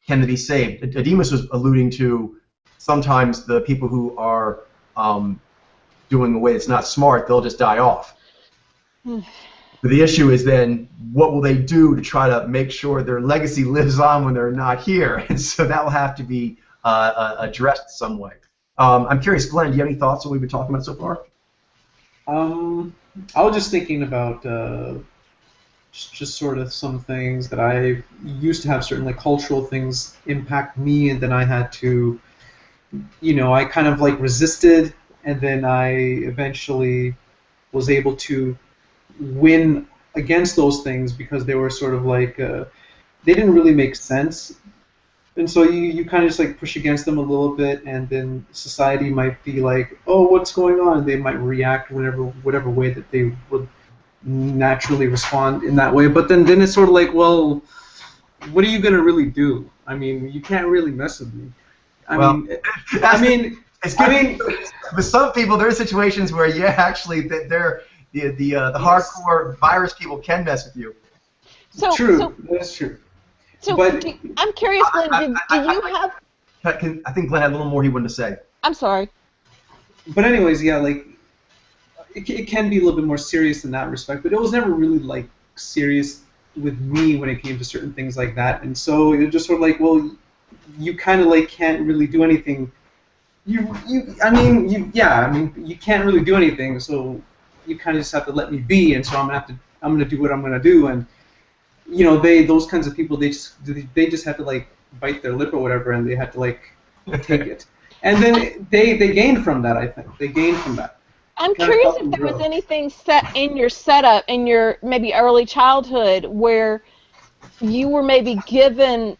can they be saved. Ademus was alluding to sometimes the people who are doing a way that's not smart, they'll just die off. But the issue is then what will they do to try to make sure their legacy lives on when they're not here? And so that will have to be addressed some way. I'm curious, Glenn, do you have any thoughts on what we've been talking about so far? I was just thinking about just sort of some things that I used to have certain like cultural things impact me, and then I had to, I kind of like resisted, and then I eventually was able to win against those things because they were sort of like they didn't really make sense. And so you kind of just like push against them a little bit, and then society might be like, oh, what's going on? They might react whatever way that they would naturally respond in that way. But then it's sort of like, well, what are you going to really do? I mean, you can't really mess with me. I mean, with some people, there are situations where, actually, they're the hardcore virus people can mess with you. That's true. So I'm curious, Glenn, do you have... I think Glenn had a little more he wanted to say. I'm sorry. But anyways, yeah, like, it can be a little bit more serious in that respect, but it was never really, like, serious with me when it came to certain things like that. And so it was just sort of like, well, you kind of, like, can't really do anything. You can't really do anything, so you kind of just have to let me be, and so I'm gonna do what I'm gonna do, and those kinds of people, they just had to like bite their lip or whatever, and they had to like take it, and then they gained from that. I think they gained from that. I'm curious if there was anything set in your setup in your maybe early childhood where you were maybe given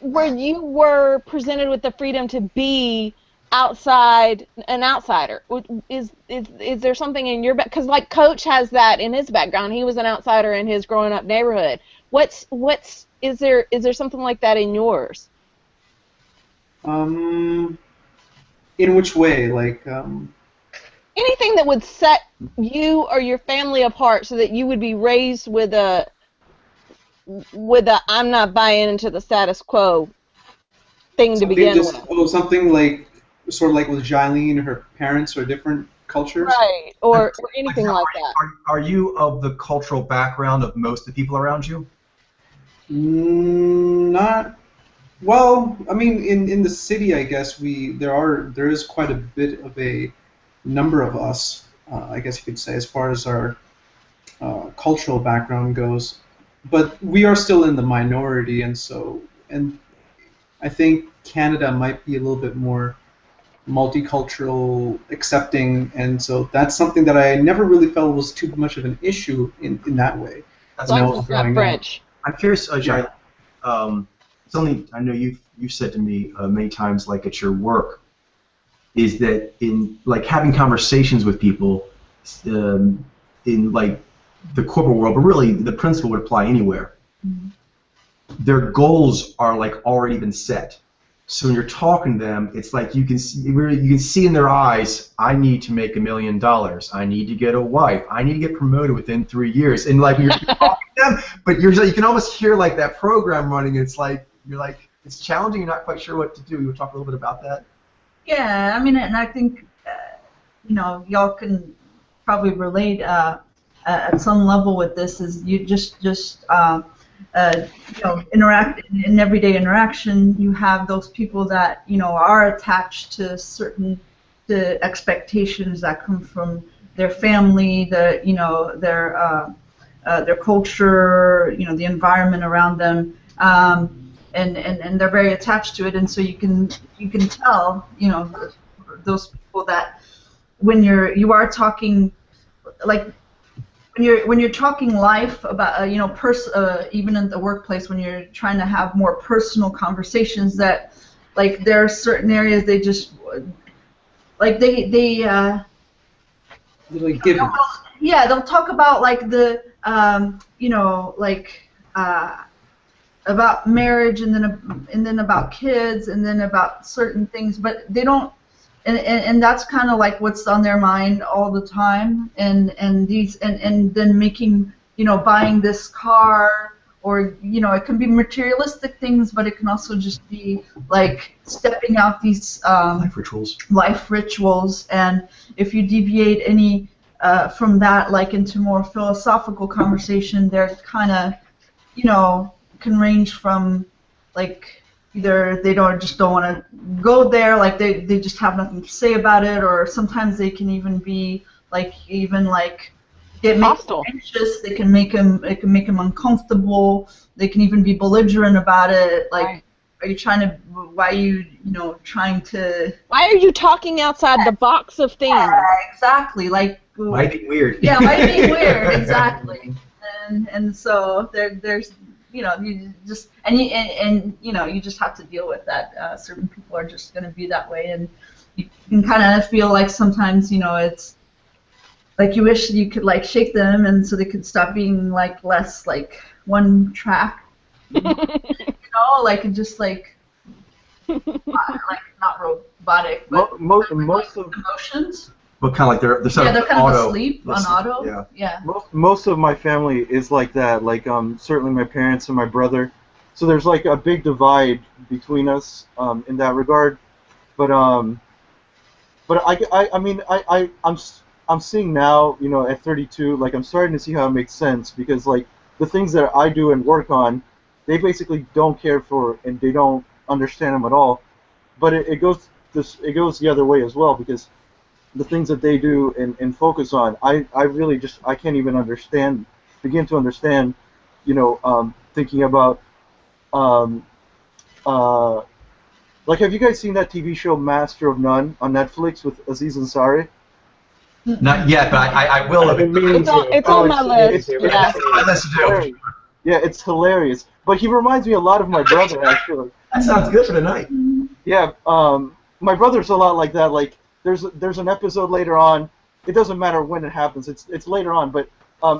where you were presented with the freedom to be an outsider. Is there something in your because like Coach has that in his background. He was an outsider in his growing up neighborhood. Is there something like that in yours? In which way? Like anything that would set you or your family apart so that you would be raised with a I'm not buying into the status quo thing to begin with. Oh, something like sort of like with Jilene, her parents are different cultures? Right, or anything like that. Are you of the cultural background of most of the people around you? Not. Well, I mean, in the city, I guess there is quite a bit of a number of us, I guess you could say, as far as our cultural background goes. But we are still in the minority, and I think Canada might be a little bit more multicultural, accepting, and so that's something that I never really felt was too much of an issue in that way. That's not French. I'm curious, Jai, something I know you've said to me many times, like at your work, is that in like having conversations with people, in like the corporate world, but really the principle would apply anywhere. Their goals are like already been set. So when you're talking to them, it's like you can see in their eyes, I need to make $1 million. I need to get a wife. I need to get promoted within 3 years. And like you're talking to them, but you can almost hear like that program running. It's like it's challenging. You're not quite sure what to do. You want to talk a little bit about that? Yeah, I mean, and I think y'all can probably relate at some level with this. Is you just interact in everyday interaction. You have those people that are attached to certain expectations that come from their family, their culture, the environment around them, and they're very attached to it. And so you can tell those people that when you are talking like. When you're talking life about even in the workplace, when you're trying to have more personal conversations, that like there are certain areas they just like they Literally give it. yeah, they'll talk about like the about marriage and then about kids and then about certain things, but they don't. And that's kind of like what's on their mind all the time, and then making buying this car, or it can be materialistic things, but it can also just be like stepping out these life rituals. And if you deviate any from that, like into more philosophical conversation, they're kind of can range from like. Either they just don't want to go there, like they just have nothing to say about it, or sometimes they can even be like get hostile, anxious. It can make them uncomfortable. They can even be belligerent about it. Like, right. Are you trying to? Why are you trying to? Why are you talking outside the box of things? Yeah, exactly. Like. Why be weird? Yeah, why be weird? Exactly. And so there's. You just you just have to deal with that. Certain people are just going to be that way, and you can kind of feel like sometimes it's like you wish you could like shake them, and so they could stop being like less like one track. Like just like not robotic, but most of emotions. But kind of like they're sort they're kind auto, of asleep on auto. Yeah. Most of my family is like that. Like certainly my parents and my brother. So there's like a big divide between us in that regard. But I'm seeing now at 32, like I'm starting to see how it makes sense, because like the things that I do and work on, they basically don't care for and they don't understand them at all. But it goes the other way as well, because the things that they do and focus on, I really just I can't even begin to understand, thinking about, like have you guys seen that TV show Master of None on Netflix with Aziz Ansari? Not yet, but I will. It's on my list. Yeah. My list to do. Yeah, it's hilarious. But he reminds me a lot of my brother, actually. That sounds good for tonight. Yeah, my brother's a lot like that. Like. There's an episode later on. It doesn't matter when it happens. It's later on, but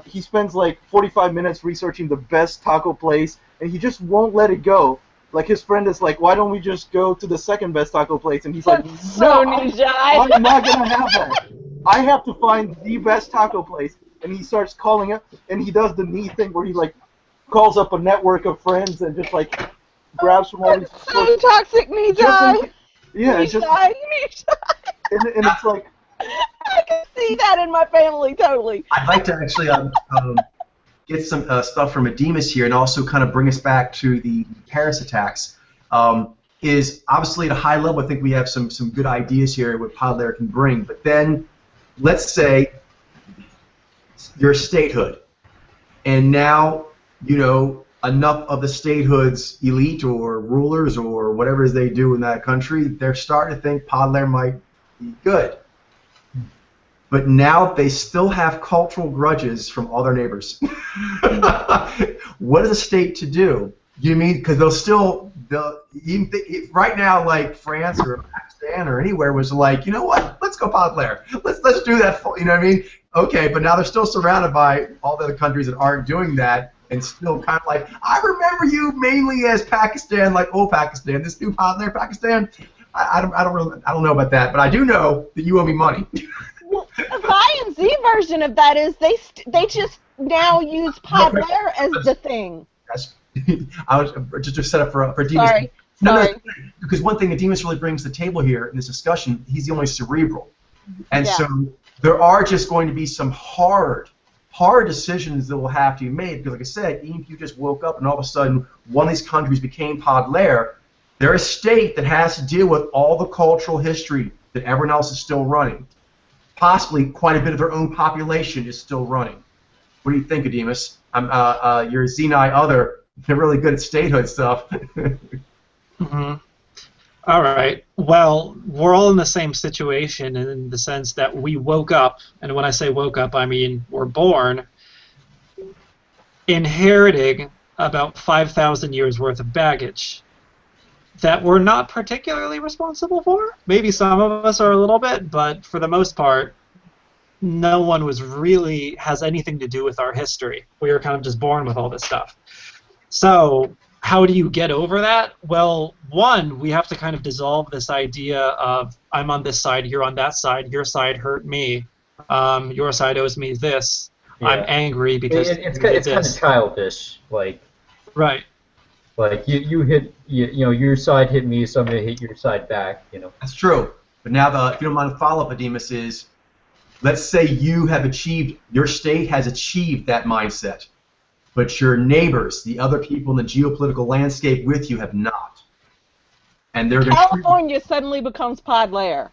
he spends like 45 minutes researching the best taco place, and he just won't let it go. Like his friend is like, "Why don't we just go to the second best taco place?" And he's like, "No, I'm not gonna have that. I have to find the best taco place." And he starts calling it, and he does the knee thing where he like calls up a network of friends and just like grabs from all these. So toxic, Nijai. Yeah, just. And it's like I can see that in my family totally. I'd like to actually get some stuff from Ademus here, and also kind of bring us back to the Paris attacks. Is obviously at a high level, I think we have some good ideas here what Podlair can bring. But then, let's say you're a statehood, and now enough of the statehood's elite or rulers or whatever it is they do in that country, they're starting to think Podlair might be good. But now they still have cultural grudges from all their neighbors. What is a state to do? You mean because right now, like France or Pakistan or anywhere was like, you know what? Let's go Podlair. Let's do that. You know what I mean? Okay, but now they're still surrounded by all the other countries that aren't doing that, and still kind of like, I remember you mainly as Pakistan, like old Pakistan. This new there, Pakistan. I don't know about that, but I do know that you owe me money. Well, the Y and Z version of that is they just now use Pod Lair as the thing. I was just set up for Demas. Sorry. No, because one thing that Demas really brings to the table here in this discussion, he's the only cerebral. And so there are just going to be some hard decisions that will have to be made. Because like I said, even if you just woke up and all of a sudden one of these countries became Pod Lair, they're a state that has to deal with all the cultural history that everyone else is still running. Possibly quite a bit of their own population is still running. What do you think, Demas? You're a Xeni other. They're really good at statehood stuff. Mm-hmm. All right. Well, we're all in the same situation in the sense that we woke up, and when I say woke up, I mean we're born inheriting about 5,000 years worth of baggage that we're not particularly responsible for. Maybe some of us are a little bit, but for the most part, no one has anything to do with our history. We were kind of just born with all this stuff. So how do you get over that? Well, one, we have to kind of dissolve this idea of I'm on this side, you're on that side, your side hurt me, your side owes me this, I'm angry because it's kind of childish, like. Right. Like you hit your side hit me, so I'm gonna hit your side back. That's true. But now if you don't mind, the follow-up, Demas, is let's say your state has achieved that mindset, but your neighbors, the other people in the geopolitical landscape with you, have not. And they're California suddenly becomes Pod Lair.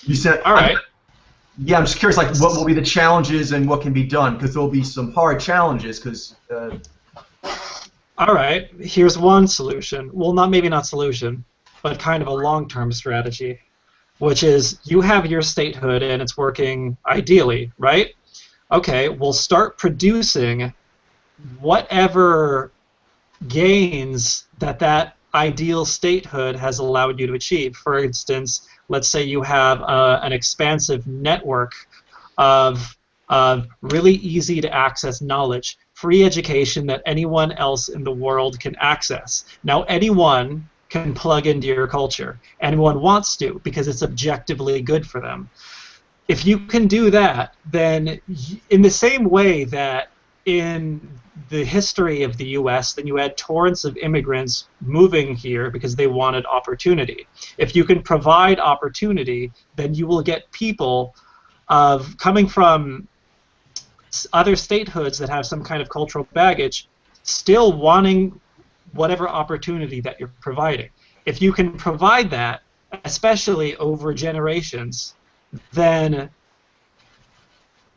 You said all right. Yeah, I'm just curious, like what will be the challenges and what can be done, because there'll be some hard challenges, because. All right, here's one solution. Well, maybe not solution, but kind of a long-term strategy, which is you have your statehood and it's working ideally, right? Okay, we'll start producing whatever gains that ideal statehood has allowed you to achieve. For instance, let's say you have an expansive network of really easy to access knowledge, free education that anyone else in the world can access. Now anyone can plug into your culture. Anyone wants to because it's objectively good for them. If you can do that, then in the same way that in the history of the U.S., then you had torrents of immigrants moving here because they wanted opportunity. If you can provide opportunity, then you will get people coming from other statehoods that have some kind of cultural baggage still wanting whatever opportunity that you're providing. If you can provide that, especially over generations, then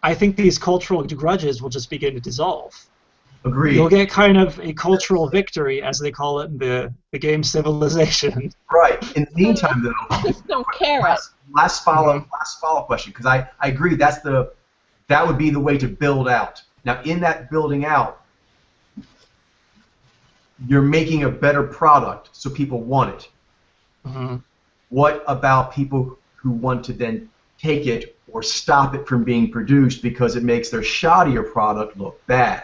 I think these cultural grudges will just begin to dissolve. Agreed. You'll get kind of a cultural victory, as they call it in the game Civilization. Right. In the meantime, though, Just don't care. Last follow question, because I agree that would be the way to build out. Now, in that building out, you're making a better product, so people want it. Mm-hmm. What about people who want to then take it or stop it from being produced because it makes their shoddier product look bad?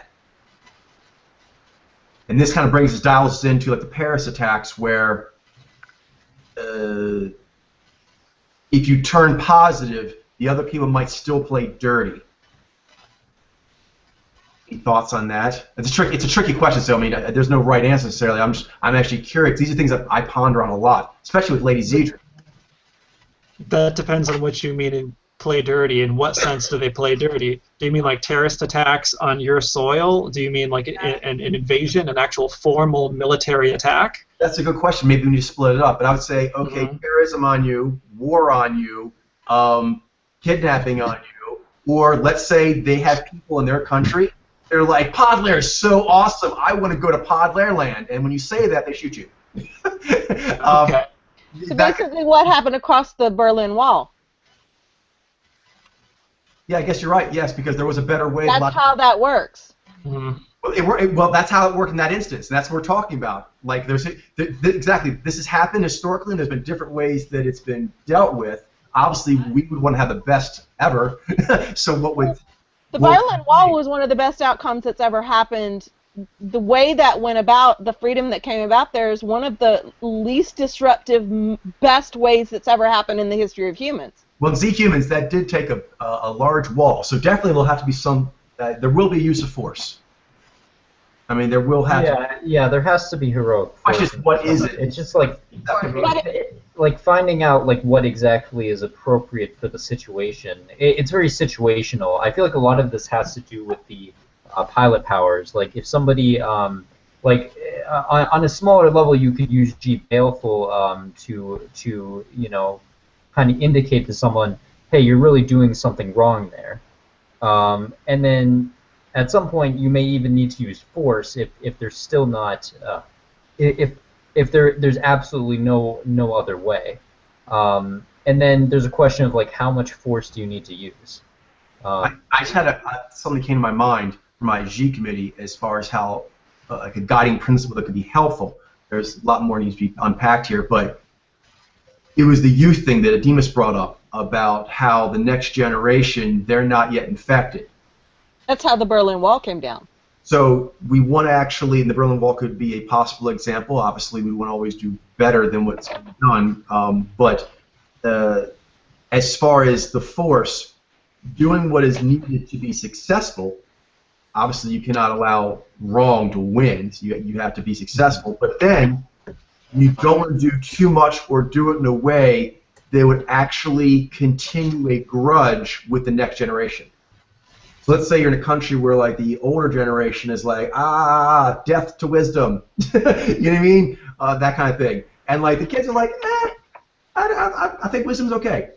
And this kind of dials us into like the Paris attacks, where if you turn positive, the other people might still play dirty. Any thoughts on that? It's a tricky question. So I mean, there's no right answer necessarily. I'm actually curious. These are things that I ponder on a lot, especially with Lady Zedra. That depends on what you mean in play dirty. In what sense do they play dirty? Do you mean like terrorist attacks on your soil? Do you mean like an invasion, an actual formal military attack? That's a good question. Maybe we need to split it up. But I would say, okay, terrorism on you, war on you, kidnapping on you, or let's say they have people in their country. They're like, Pod Lair is so awesome. I want to go to Pod Lair land. And when you say that, they shoot you. Okay. So basically what happened across the Berlin Wall. Yeah, I guess you're right. Yes, because there was a better way. That's how that works. Mm-hmm. Well, that's how it worked in that instance. That's what we're talking about. Like, exactly. This has happened historically, and there's been different ways that it's been dealt with. obviously we would want to have the best ever. So what would the Berlin Wall was one of the best outcomes that's ever happened. The way that went about, the freedom that came about there is one of the least disruptive, best ways that's ever happened in the history of humans. Well, in Z-Humans, that did take a large wall, so definitely there'll have to be some, there will be use of force. I mean, there will have to. Yeah, there has to be heroic force. Just what is it? It's just like finding out like what exactly is appropriate for the situation. It's very situational. I feel like a lot of this has to do with the pilot powers. Like if somebody, on a smaller level, you could use G Baleful to kind of indicate to someone, hey, you're really doing something wrong there. And then at some point, you may even need to use force if there's still not if there's absolutely no other way. And then there's a question of like how much force do you need to use. I just had something came to my mind for my G committee as far as how like a guiding principle that could be helpful. There's a lot more needs to be unpacked here, but it was the youth thing that Ademus brought up about how the next generation, they're not yet infected. That's how the Berlin Wall came down. So we want to actually, and the Berlin Wall could be a possible example. Obviously, we want to always do better than what's done. But as far as the force, doing what is needed to be successful, obviously you cannot allow wrong to win. So you have to be successful. But then you don't want to do too much or do it in a way that would actually continue a grudge with the next generation. So let's say you're in a country where like the older generation is like, death to wisdom, you know what I mean? That kind of thing. And like the kids are like, I think wisdom's okay.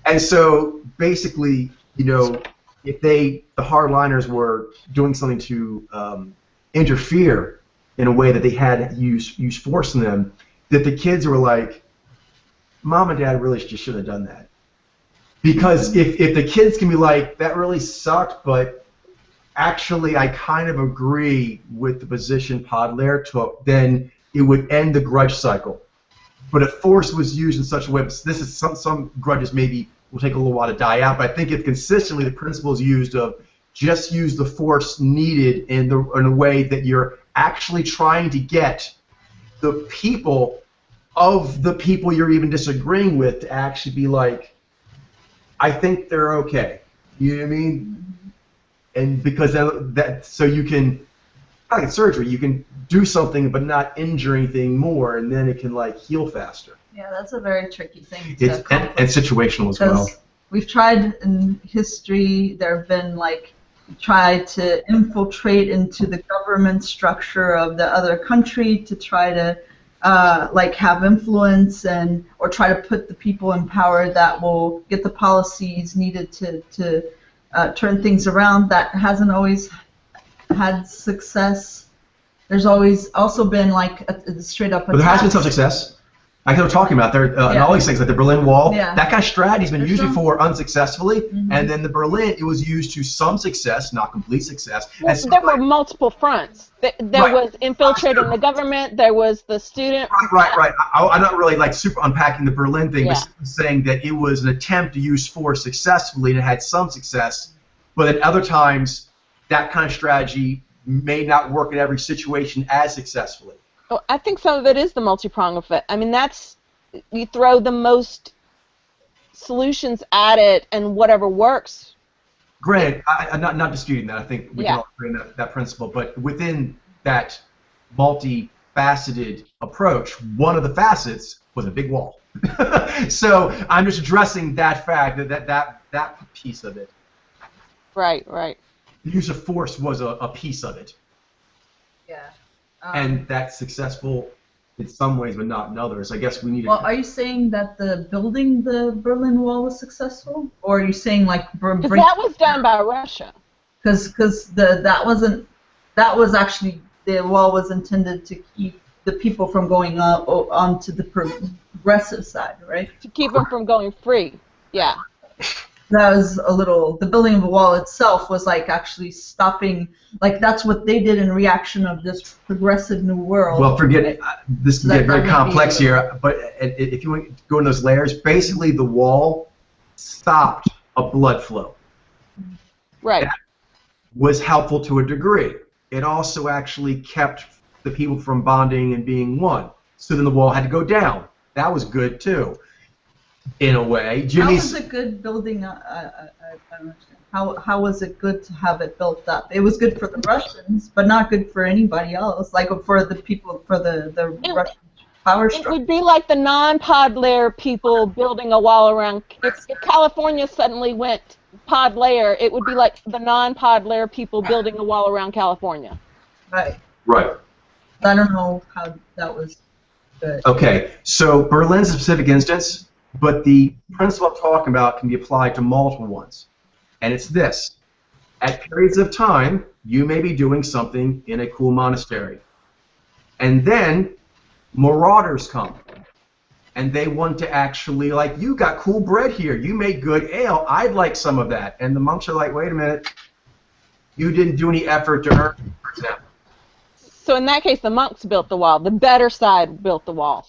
And so basically, if the hardliners were doing something to interfere in a way that they had use force in them, that the kids were like, Mom and Dad really just should have done that. Because if the kids can be like, that really sucked, but actually I kind of agree with the position Podlair took, then it would end the grudge cycle. But if force was used in such a way, this is some grudges maybe will take a little while to die out, but I think if consistently the principle is used of just use the force needed in a way that you're actually trying to get the people of the people you're even disagreeing with to actually be like, I think they're okay. You know what I mean? And because so you can, like in surgery, you can do something but not injure anything more, and then it can like heal faster. Yeah, that's a very tricky thing to accomplish. And situational as well. We've tried in history, there have been like, tried to infiltrate into the government structure of the other country to try to like have influence or try to put the people in power that will get the policies needed to turn things around. That hasn't always had success. There's always also been like a straight up. But there has been some success. Like they were talking about there, and all these things like the Berlin Wall. Yeah. That kind of strategy has been used before unsuccessfully, and then the Berlin, it was used to some success, not complete success. Well, there were multiple fronts. There was infiltrating the government. There was the student. Right. I'm not really like super unpacking the Berlin thing, but saying that it was an attempt to use force successfully and it had some success, but at other times that kind of strategy may not work in every situation as successfully. Oh, I think some of it is the multi-prong effect. I mean, you throw the most solutions at it, and whatever works. Granted, I'm not disputing that. I think we can all agree on that principle. But within that multifaceted approach, one of the facets was a big wall. So I'm just addressing that fact, that piece of it. Right. The use of force was a piece of it. Yeah. And that's successful in some ways, but not in others. I guess we need. Well, are you saying that building the Berlin Wall was successful, or are you saying like? Because that was done by Russia. Because that was actually the wall was intended to keep the people from going onto the progressive side, right? To keep them from going free. Yeah. That was the building of the wall itself was like actually stopping, like that's what they did in reaction of this progressive new world. Well, this can get very complex here, but if you want to go in those layers, basically the wall stopped a blood flow. Right. That was helpful to a degree. It also actually kept the people from bonding and being one. So then the wall had to go down. That was good too, in a way. How was it good building? I don't understand. How was it good to have it built up? It was good for the Russians, but not good for anybody else. Like for the people, for the Russian power structure. It would be like the non-pod layer people building a wall around. If California suddenly went pod layer, it would be like the non-pod layer people building a wall around California. Right. Right. I don't know how that was good. Okay, so Berlin's a specific instance, but the principle I'm talking about can be applied to multiple ones. And it's this. At periods of time, you may be doing something in a cool monastery. And then marauders come. And they want to actually, like, you got cool bread here. You make good ale. I'd like some of that. And the monks are like, wait a minute. You didn't do any effort to earn it, for example. So in that case, the monks built the wall. The better side built the wall.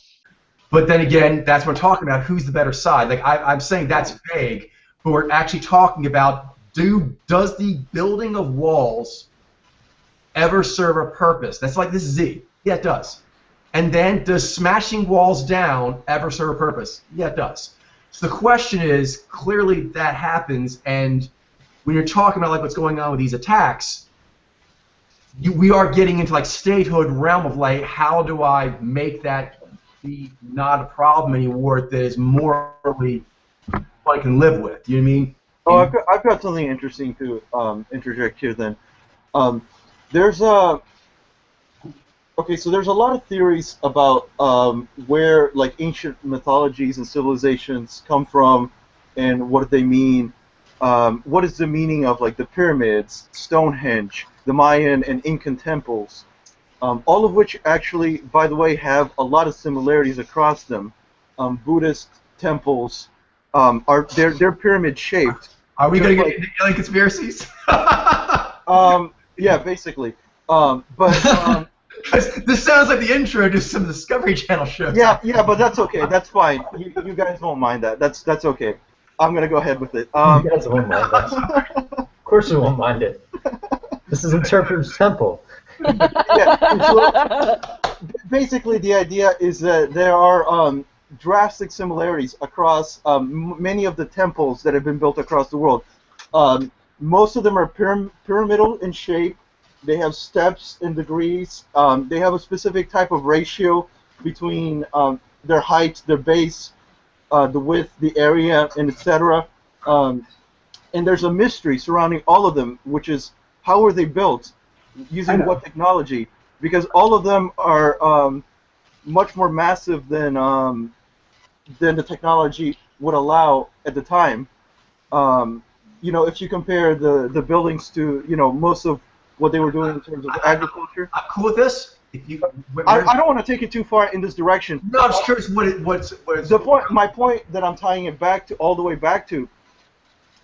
But then again, that's what we're talking about. Who's the better side? Like I'm saying that's vague, but we're actually talking about does the building of walls ever serve a purpose? That's like this Z. Yeah, it does. And then does smashing walls down ever serve a purpose? Yeah, it does. So the question is, clearly that happens, and when you're talking about like what's going on with these attacks, we are getting into like statehood realm of like, how do I make that be not a problem anymore that is morally I can live with? You know what I mean? Oh, I've got something interesting to interject here then. There's a so there's a lot of theories about where like ancient mythologies and civilizations come from and what they mean. What is the meaning of like the pyramids, Stonehenge, the Mayan and Incan temples, all of which actually, by the way, have a lot of similarities across them. Buddhist temples they're pyramid shaped. Are we going to get into alien conspiracies? Yeah, basically. But this sounds like the intro to some Discovery Channel shows. Yeah, but that's okay. That's fine. You guys won't mind that. That's okay. I'm gonna go ahead with it. You guys won't mind that. Of course we won't mind it. This is Interpretives Temple. Yeah. So basically, the idea is that there are drastic similarities across many of the temples that have been built across the world. Most of them are pyramidal in shape. They have steps in degrees. They have a specific type of ratio between their height, their base, the width, the area, and etc. And there's a mystery surrounding all of them, which is how were they built, using what technology? Because all of them are much more massive than the technology would allow at the time. You know, if you compare the buildings to most of what they were doing in terms of agriculture. I'm cool with this. I don't want to take it too far in this direction. No, I'm just curious what's the point. My point that I'm tying it back to, all the way back to,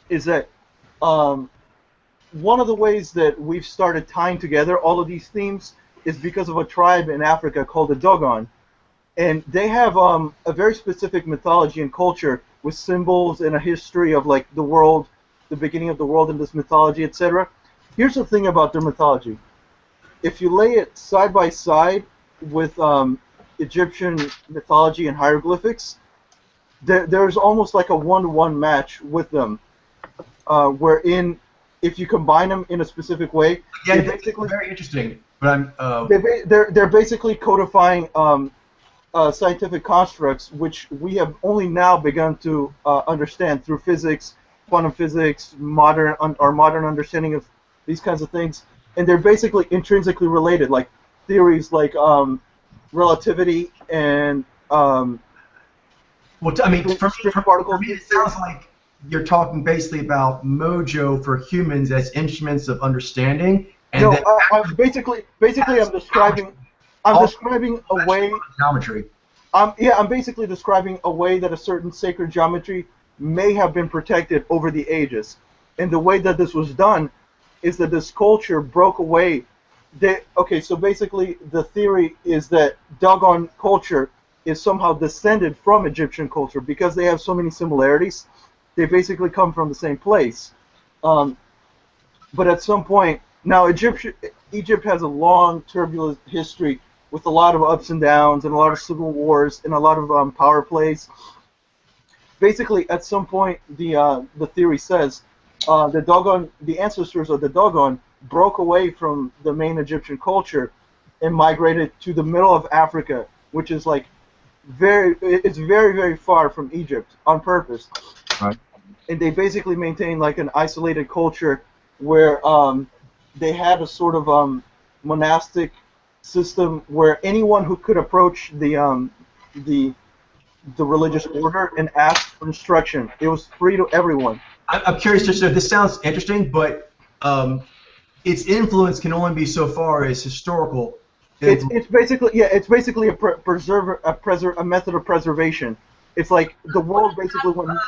is that one of the ways that we've started tying together all of these themes is because of a tribe in Africa called the Dogon, and they have a very specific mythology and culture with symbols and a history of like the world, the beginning of the world in this mythology, etc. Here's the thing about their mythology. If you lay it side by side with Egyptian mythology and hieroglyphics, there's almost like a one-to-one match with them, wherein if you combine them in a specific way, yeah, basically very interesting. But they're basically codifying scientific constructs, which we have only now begun to understand through physics, quantum physics, our modern understanding of these kinds of things. And they're basically intrinsically related, like theories like relativity and well, I mean, for me, it sounds like you're talking basically about mojo for humans as instruments of understanding. And no, I'm basically I'm describing a way geometry. I'm basically describing a way that a certain sacred geometry may have been protected over the ages, and the way that this was done is that this culture broke away. So basically the theory is that Dogon culture is somehow descended from Egyptian culture because they have so many similarities. they basically come from the same place. But at some point, now Egypt has a long, turbulent history with a lot of ups and downs and a lot of civil wars and a lot of power plays. Basically, at some point, the theory says the ancestors of the Dogon broke away from the main Egyptian culture and migrated to the middle of Africa, which is like it's very, very far from Egypt on purpose. Right. And they basically maintain like an isolated culture where they had a sort of monastic system where anyone who could approach the religious order and ask for instruction, it was free to everyone. I'm curious, just this sounds interesting, but its influence can only be so far as historical. It's basically a method of preservation. It's like the world basically went.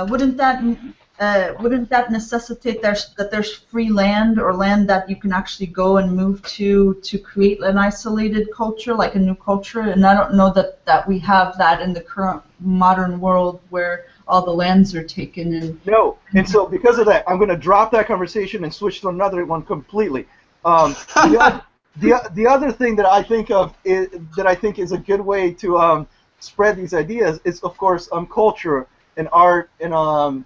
Wouldn't that necessitate that there's free land or land that you can actually go and move to create an isolated culture, like a new culture? And I don't know that we have that in the current modern world where all the lands are taken. No, and so because of that, I'm going to drop that conversation and switch to another one completely. The other thing that I think of is a good way to spread these ideas is, of course, culture and art and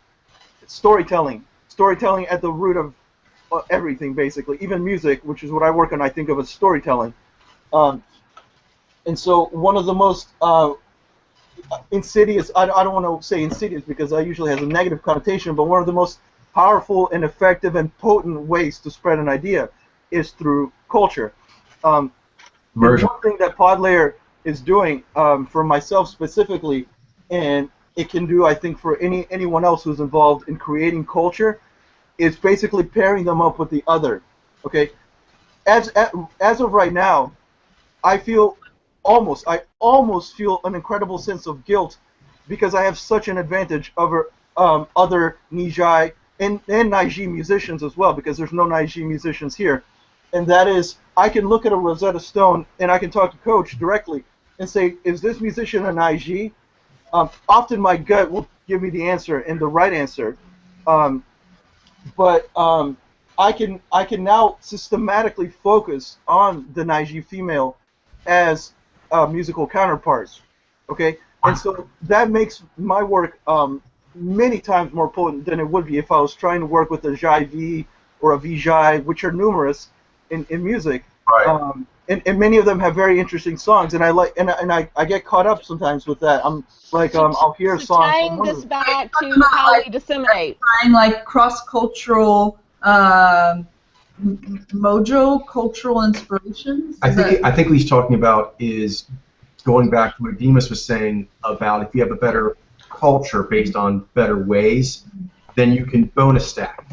storytelling. Storytelling at the root of everything, basically. Even music, which is what I work on, I think of as storytelling. And so one of the most insidious, I don't want to say insidious because that usually has a negative connotation, but one of the most powerful and effective and potent ways to spread an idea is through culture. One thing that Podlayer is doing for myself specifically, and it can do, I think, for anyone else who's involved in creating culture, is basically pairing them up with the other. Okay, as of right now, I almost feel an incredible sense of guilt because I have such an advantage over other Nijai and Naiji musicians as well, because there's no Naiji musicians here, and that is I can look at a Rosetta Stone and I can talk to Coach directly and say, is this musician a Naiji? Often my gut will give me the answer and the right answer, but I can now systematically focus on the Naiji female as musical counterparts, okay? And so that makes my work many times more potent than it would be if I was trying to work with a Jai V or a Vijay, which are numerous in music. Right. And many of them have very interesting songs, and I get caught up sometimes with that. I'm like, I'll hear a song. Tying this back to how we disseminate. Like cross-cultural mojo, cultural inspirations. I think what he's talking about is going back to what Demas was saying about if you have a better culture based on better ways, then you can bonus stack.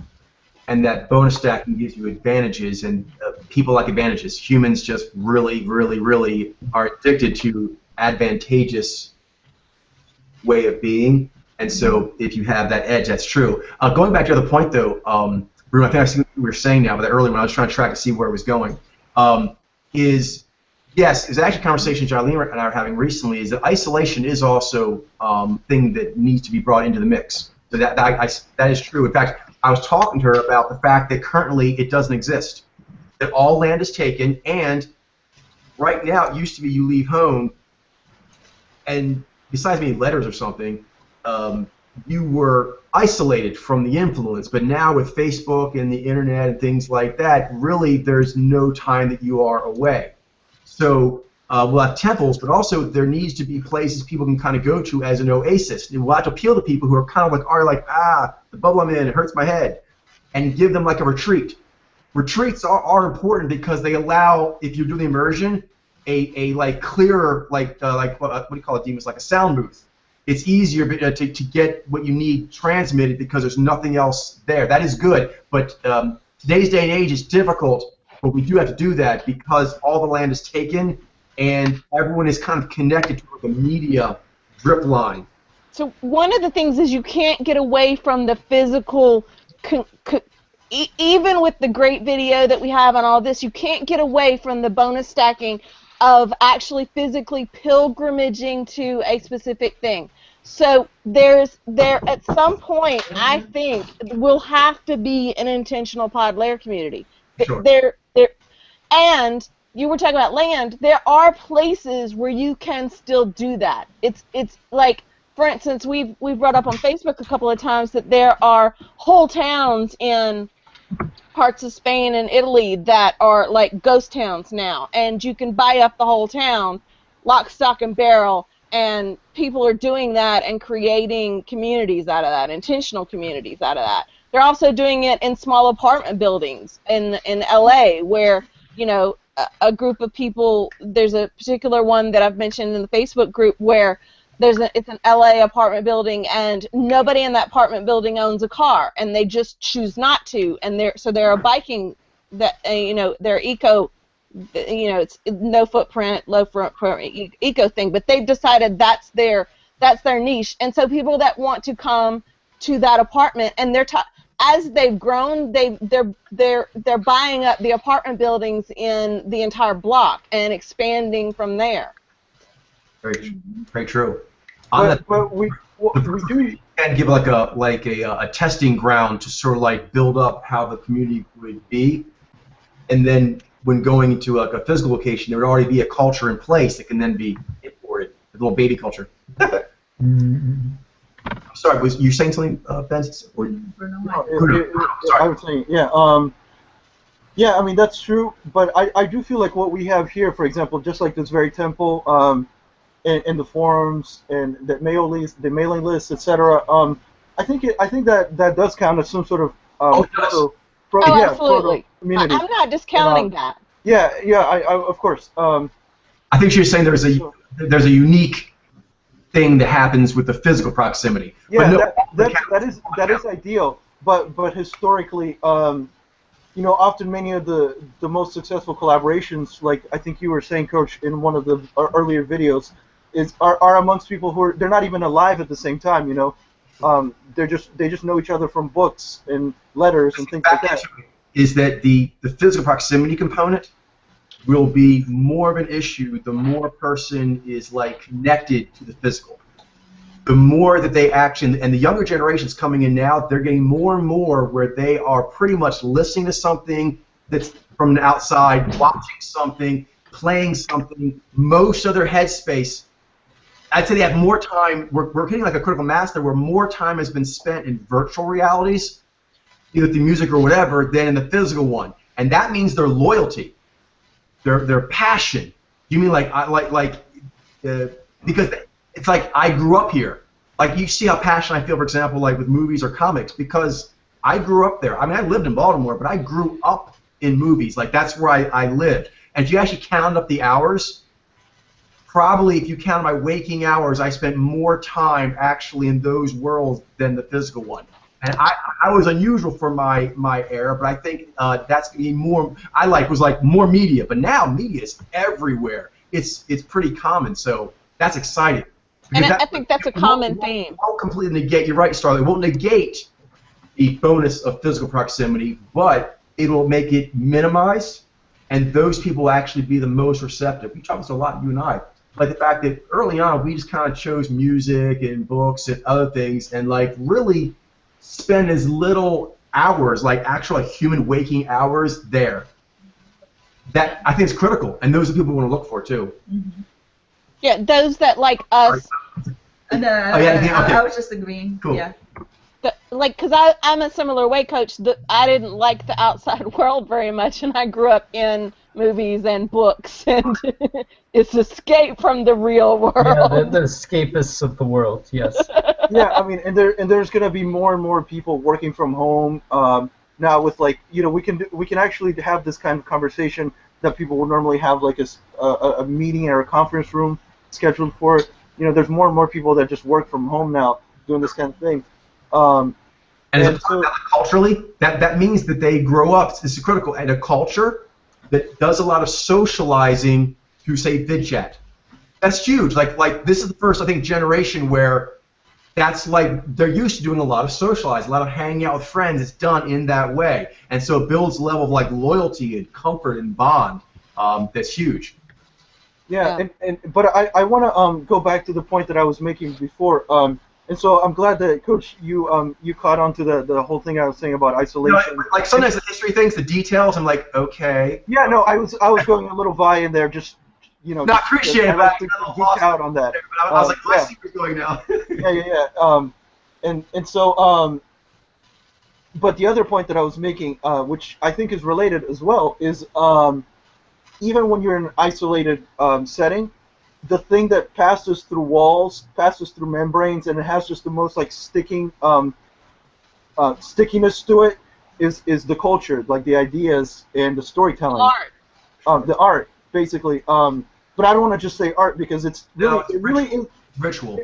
And that bonus stacking gives you advantages, and people like advantages. Humans just really, really, really are addicted to advantageous way of being, and so if you have that edge, that's true. Going back to the other point, though, Bruno, I think I see what you were saying now, but that earlier when I was trying to track to see where it was going, is actually a conversation Jarlene and I were having recently, is that isolation is also a thing that needs to be brought into the mix. So that is true. In fact, I was talking to her about the fact that currently it doesn't exist, that all land is taken, and right now it used to be you leave home, and besides maybe letters or something, you were isolated from the influence. But now with Facebook and the internet and things like that, really there's no time that you are away. So we'll have temples, but also there needs to be places people can kind of go to as an oasis. And we'll have to appeal to people who are kind of like, the bubble I'm in, it hurts my head, and give them like a retreat. Retreats are important because they allow, if you do the immersion, a like clearer, like what do you call it, Demas, like a sound booth. It's easier to get what you need transmitted because there's nothing else there. That is good, but today's day and age is difficult, but we do have to do that because all the land is taken and everyone is kind of connected to the media drip line. So one of the things is you can't get away from the physical, even with the great video that we have on all this, you can't get away from the bonus stacking of actually physically pilgrimaging to a specific thing. So there at some point, I think, will have to be an intentional pod layer community. Sure. And you were talking about land. There are places where you can still do that. It's like, for instance, we've brought up on Facebook a couple of times that there are whole towns in parts of Spain and Italy that are like ghost towns now, and you can buy up the whole town, lock, stock, and barrel, and people are doing that and creating communities out of that, intentional communities out of that. They're also doing it in small apartment buildings in LA where, you know, a group of people, there's a particular one that I've mentioned in the Facebook group where it's an LA apartment building, and nobody in that apartment building owns a car, and they just choose not to, and they're a biking that they're eco, it's no footprint, low footprint eco thing, but they've decided that's their niche, and so people that want to come to that apartment, and as they've grown, they're buying up the apartment buildings in the entire block and expanding from there. Very true. But we do and give like a testing ground to sort of like build up how the community would be, and then when going into like a physical location, there would already be a culture in place that can then be imported, a little baby culture. I'm sorry, was you saying something, Ben? Or, I was saying, yeah, I mean that's true, but I do feel like what we have here, for example, just like this very temple, in the forums and the mailing lists, etc. I think that does count as some sort of absolutely. Community. I'm not discounting that. Yeah, I of course. I think she was saying there's a unique thing that happens with the physical proximity. Yeah, that is ideal, but historically, often many of the most successful collaborations, like I think you were saying, Coach, in one of the earlier videos, are amongst people who they're not even alive at the same time. They just know each other from books and letters and things like that. Is that the physical proximity component will be more of an issue the more a person is like connected to the physical. The more that they actually, and the younger generations coming in now, they're getting more and more where they are pretty much listening to something that's from the outside, watching something, playing something. Most of their headspace, I'd say they have more time. We're hitting like a critical mass there where more time has been spent in virtual realities, either through music or whatever, than in the physical one. And that means their loyalty, their passion. You mean because it's like I grew up here. Like you see how passionate I feel, for example, like with movies or comics, because I grew up there. I mean, I lived in Baltimore, but I grew up in movies. Like that's where I lived. And if you actually count up the hours, probably if you count my waking hours, I spent more time actually in those worlds than the physical one. And I was unusual for my era, but I think that's going to be more. Was more media, but now media is everywhere. It's pretty common, so that's exciting. And I think that's a common theme. It won't completely negate. You're right, Starla. It won't negate the bonus of physical proximity, but it'll make it minimized, and those people will actually be the most receptive. We talk about this a lot, you and I. Like the fact that early on we just kind of chose music and books and other things, and like really spend as little hours, like actual human waking hours there. That I think is critical, and those are people we want to look for too. Mm-hmm. Yeah, those that like us. And, okay. I was just agreeing. Cool. Yeah. Because I'm a similar way, Coach. I didn't like the outside world very much, and I grew up in movies and books, and it's escape from the real world. Yeah, the escapists of the world, yes. Yeah, I mean, and there's going to be more and more people working from home now. With like, we can actually have this kind of conversation that people would normally have like a meeting or a conference room scheduled for it. There's more and more people that just work from home now doing this kind of thing. And so, culturally, that means that they grow up. This is critical, and a culture that does a lot of socializing through, say, VidChat. That's huge. Like this is the first, I think, generation where that's like they're used to doing a lot of socializing, a lot of hanging out with friends. It's done in that way, and so it builds a level of like loyalty and comfort and bond. That's huge. Yeah, but I want to go back to the point that I was making before. And so I'm glad that Coach you caught on to the whole thing I was saying about isolation. Like sometimes the history things, the details, I'm like, okay. Yeah, no, I was going a little vi in there, just Not appreciate it, I like to geek out on that. But I was like, I see where you're going now. Yeah. And so but the other point that I was making, which I think is related as well, is even when you're in an isolated setting, the thing that passes through walls, passes through membranes, and it has just the most like sticking stickiness to it is the culture, like the ideas and the storytelling. Art. The art, basically. But I don't want to just say art because it's really, it's it really is ritual.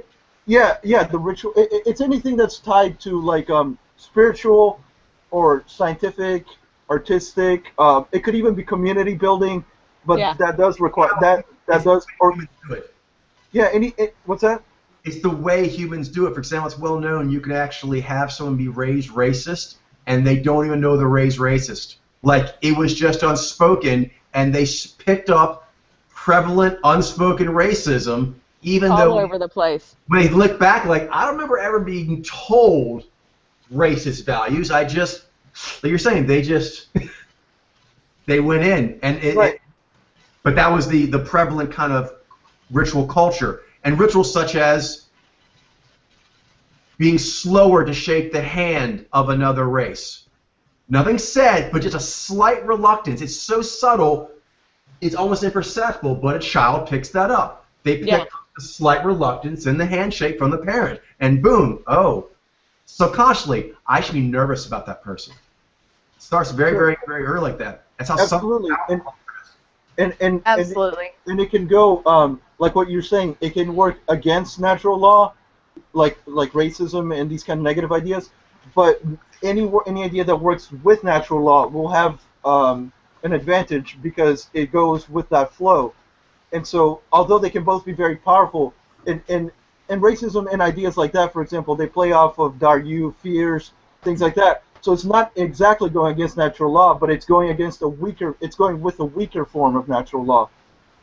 Yeah, the ritual. It's anything that's tied to like spiritual or scientific, artistic. It could even be community building, but that does require that does. Or do it. Yeah. What's that? It's the way humans do it. For example, it's well known you can actually have someone be raised racist and they don't even know they're raised racist. Like it was just unspoken, and they picked up prevalent unspoken racism, even though all over the place. When they look back, like I don't remember ever being told racist values. I just, like you're saying, they just they went in, and Right. but that was the prevalent kind of ritual culture, and rituals such as being slower to shake the hand of another race. Nothing said, but just a slight reluctance. It's so subtle, it's almost imperceptible, but a child picks that up. They pick up a slight reluctance in the handshake from the parent, and boom, oh, subconsciously, I should be nervous about that person. It starts very, very, very early like that. That's how Absolutely. And Absolutely. And it can go like what you're saying. It can work against natural law, like racism and these kind of negative ideas. But any idea that works with natural law will have an advantage because it goes with that flow. And so, although they can both be very powerful, and racism and ideas like that, for example, they play off of Daryu fears, things like that. So it's not exactly going against natural law, but it's going against it's going with a weaker form of natural law,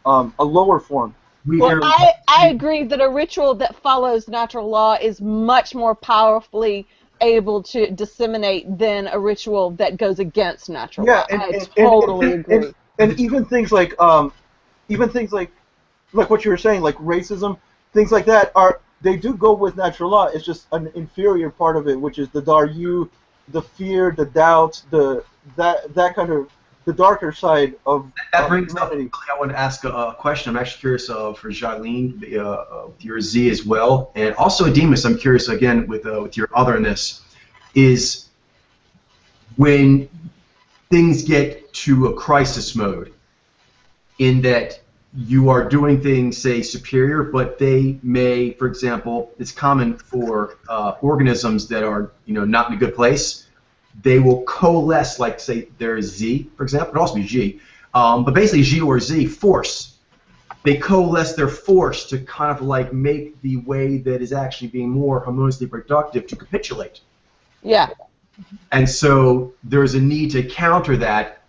a lower form. Well, I agree that a ritual that follows natural law is much more powerfully able to disseminate than a ritual that goes against natural law. I totally agree. And even things like what you were saying, like racism, things like that they do go with natural law. It's just an inferior part of it, which is the Daryu, the fear, the doubts, that kind of the darker side of that brings humanity. up. I want to ask a question. I'm actually curious for Jacqueline, with your Z as well, and also Demas. I'm curious again with your otherness, is when things get to a crisis mode, in that you are doing things, say, superior, but they may, for example, it's common for organisms that are, not in a good place. They will coalesce, like, say, there is Z, for example. It could also be G. But basically, G or Z, force. They coalesce their force to kind of, like, make the way that is actually being more harmoniously productive to capitulate. Yeah. And so there's a need to counter that,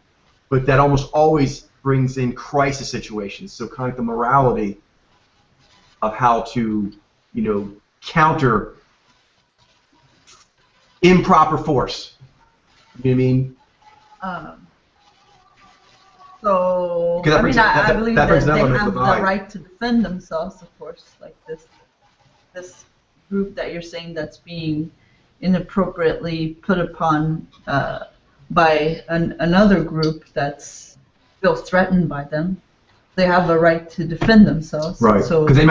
but that almost always brings in crisis situations. So kind of the morality of how to, counter improper force. You know what I mean? So, I believe that they have the right to defend themselves, of course, like this group that you're saying that's being inappropriately put upon by another group that's feel threatened by them. They have a right to defend themselves. Right. So because they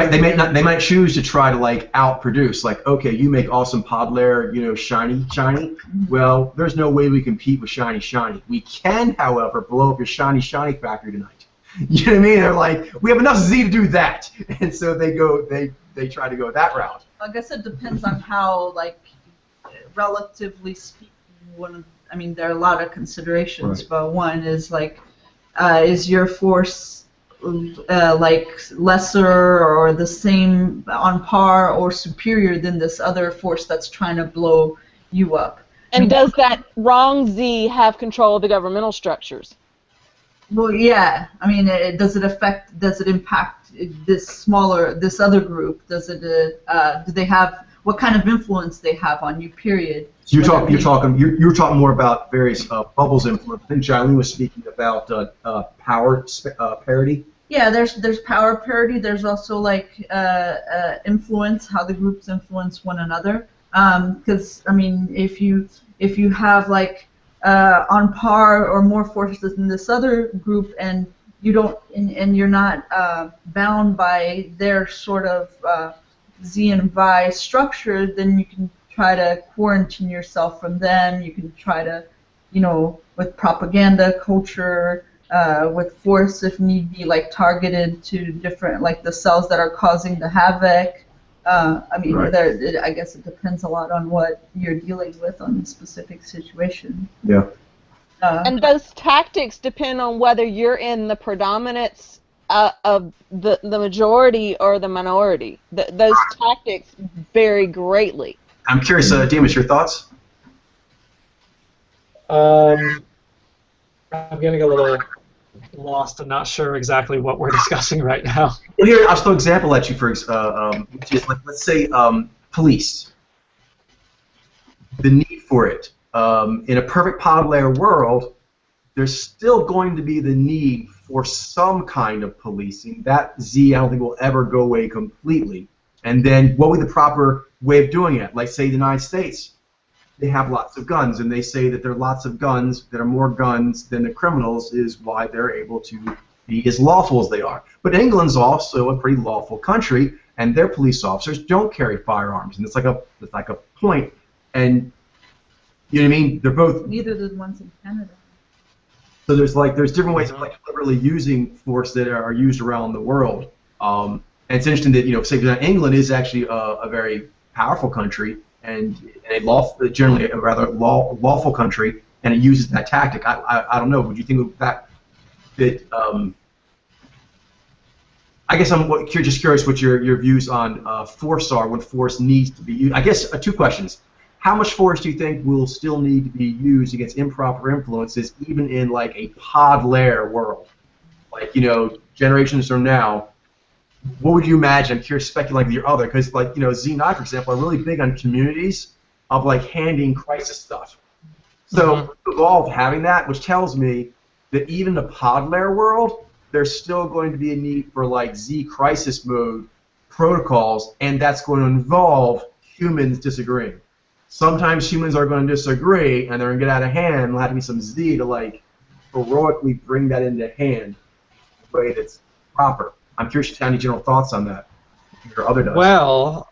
might choose to try to like outproduce. Like, okay, you make awesome pod layer, shiny. Mm-hmm. Well, there's no way we compete with shiny. We can, however, blow up your shiny factory tonight. You know what I mean? They're like, we have enough Z to do that, and so they try to go that route. I guess it depends on how, like, relatively speaking, there are a lot of considerations, right. But one is like, is your force like lesser or the same, on par or superior than this other force that's trying to blow you up? And does that wrong Z have control of the governmental structures? Well, yeah. I mean, does it impact this other group? Does it, do they have, what kind of influence they have on you, period? So you're talking more about various bubbles influence. I think Jolene was speaking about power parity. Yeah, there's power parity. There's also like influence, how the groups influence one another. Because I mean, if you have like on par or more forces than this other group, and you don't, and you're not bound by their sort of Z and Vi structure, then you can try to quarantine yourself from them. You can try to, with propaganda, culture, with force if need be, like targeted to different, like the cells that are causing the havoc. I mean, Right. I guess it depends a lot on what you're dealing with on the specific situation. Yeah. And those tactics depend on whether you're in the predominance of the majority or the minority. Those tactics vary greatly. I'm curious, Demas, your thoughts? I'm getting a little lost. I'm not sure exactly what we're discussing right now. Well, here, I'll throw an example at you for which is like, let's say police. The need for it. In a perfect pod layer world, there's still going to be the need for some kind of policing. That Z, I don't think will ever go away completely. And then what would the proper way of doing it? Like, say, the United States, they have lots of guns, and they say that there are lots of guns, that are more guns than the criminals, is why they're able to be as lawful as they are. But England's also a pretty lawful country, and their police officers don't carry firearms, and it's like a point. And you know what I mean? They're both. Neither do the ones in Canada. So there's different ways of like really using force that are used around the world. And it's interesting that say England is actually a very powerful country and generally a rather lawful country, and it uses that tactic. I don't know. Would you think that I guess I'm just curious what your views on force are, when force needs to be used. I guess two questions. How much force do you think will still need to be used against improper influences, even in like a pod layer world? Like, generations from now, what would you imagine? I'm curious, speculating your other, because like, Z and I, for example, are really big on communities of like handing crisis stuff. So evolved having that, which tells me that even the pod layer world, there's still going to be a need for like Z crisis mode protocols, and that's going to involve humans disagreeing. Sometimes humans are going to disagree, and they're going to get out of hand, and there'll have to be some Z to like heroically bring that into hand in a way that's proper. I'm curious to have any general thoughts on that. Your other does. Well,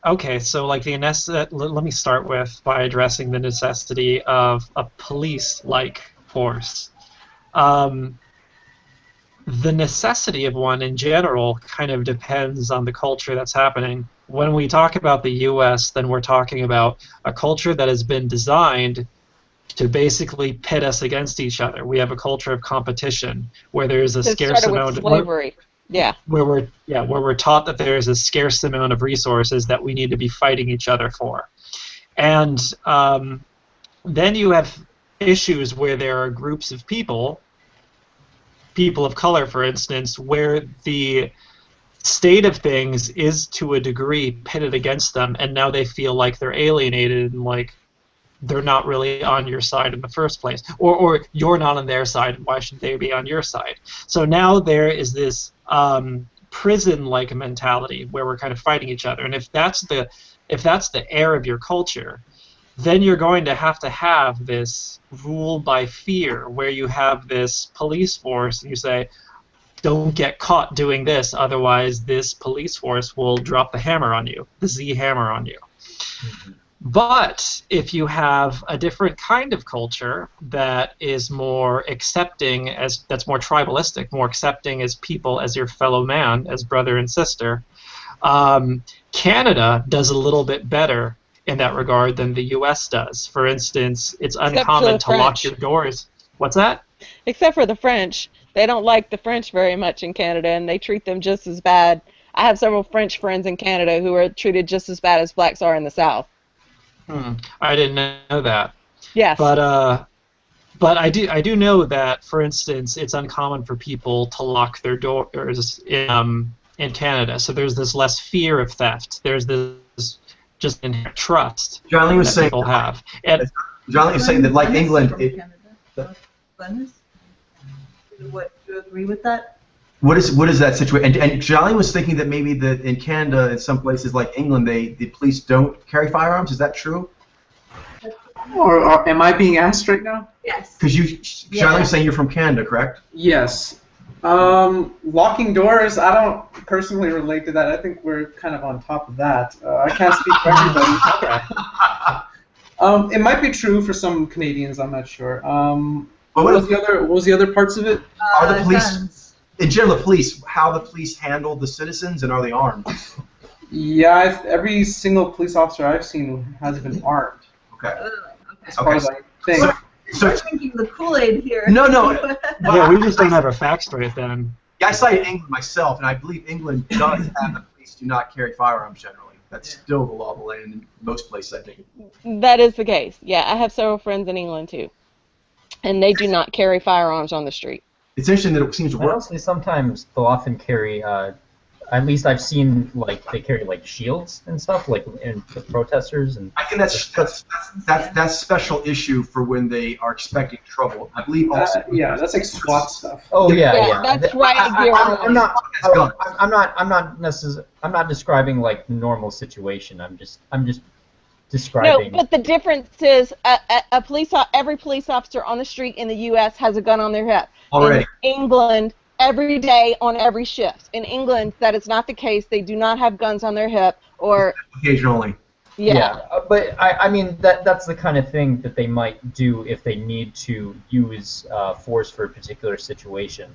okay, so like let me start by addressing the necessity of a police-like force. The necessity of one in general kind of depends on the culture that's happening. When we talk about the U.S., then we're talking about a culture that has been designed to basically pit us against each other. We have a culture of competition where there is a scarce amount of slavery. Where we're taught that there is a scarce amount of resources that we need to be fighting each other for. And then you have issues where there are groups of people of color, for instance, where the state of things is to a degree pitted against them, and now they feel like they're alienated and like they're not really on your side in the first place, or you're not on their side, and why should they be on your side? So now there is this prison-like mentality where we're kind of fighting each other, and if that's the air of your culture, then you're going to have this rule by fear, where you have this police force, and you say, don't get caught doing this, otherwise this police force will drop the hammer on you, the Z hammer on you. Mm-hmm. But if you have a different kind of culture that is more accepting, that's more tribalistic, more accepting as people, as your fellow man, as brother and sister, Canada does a little bit better in that regard than the U.S. does. For instance, it's uncommon to lock your doors. What's that? Except for the French. They don't like the French very much in Canada, and they treat them just as bad. I have several French friends in Canada who are treated just as bad as blacks are in the South. I didn't know that. Yes. But But I do know that, for instance, it's uncommon for people to lock their doors in Canada. So there's this less fear of theft. There's this just inherent trust Johnny was that saying, people have. And Johnny was saying that, like England, Do you agree with that? what is that situation? And Johnny was thinking that maybe that in Canada, in some places like England, the police don't carry firearms. Is that true? Or am I being asked right now? Yes. Because Johnny was saying you're from Canada, correct? Yes. Locking doors, I don't personally relate to that. I think we're kind of on top of that. I can't speak for everybody. It might be true for some Canadians. I'm not sure. What was the other parts of it? Are the police, Guns. in general, how the police handle the citizens, and are they armed? Yeah, every single police officer I've seen has been armed. Okay. As far as I think. So We're drinking the Kool-Aid here. No. yeah, we just don't have our facts straight then. Yeah, I cited England myself, and I believe England does have the police do not carry firearms generally. That's still the law of the land in most places, I think. That is the case. Yeah, I have several friends in England too, and they do not carry firearms on the street. It's interesting that it seems to work. Honestly, sometimes they'll often carry. At least I've seen like they carry like shields and stuff, like in the protesters and. I think that's special issue for when they are expecting trouble. I believe also. Yeah, that's like SWAT stuff. Oh yeah. That's right. I'm not describing like the normal situation. I'm just No, describing. but the difference is every police officer on the street in the U.S. has a gun on their hip. Already. In England, every day on every shift. In England, that is not the case. They do not have guns on their hip or. Occasionally. Yeah. But I mean that's the kind of thing that they might do if they need to use force for a particular situation.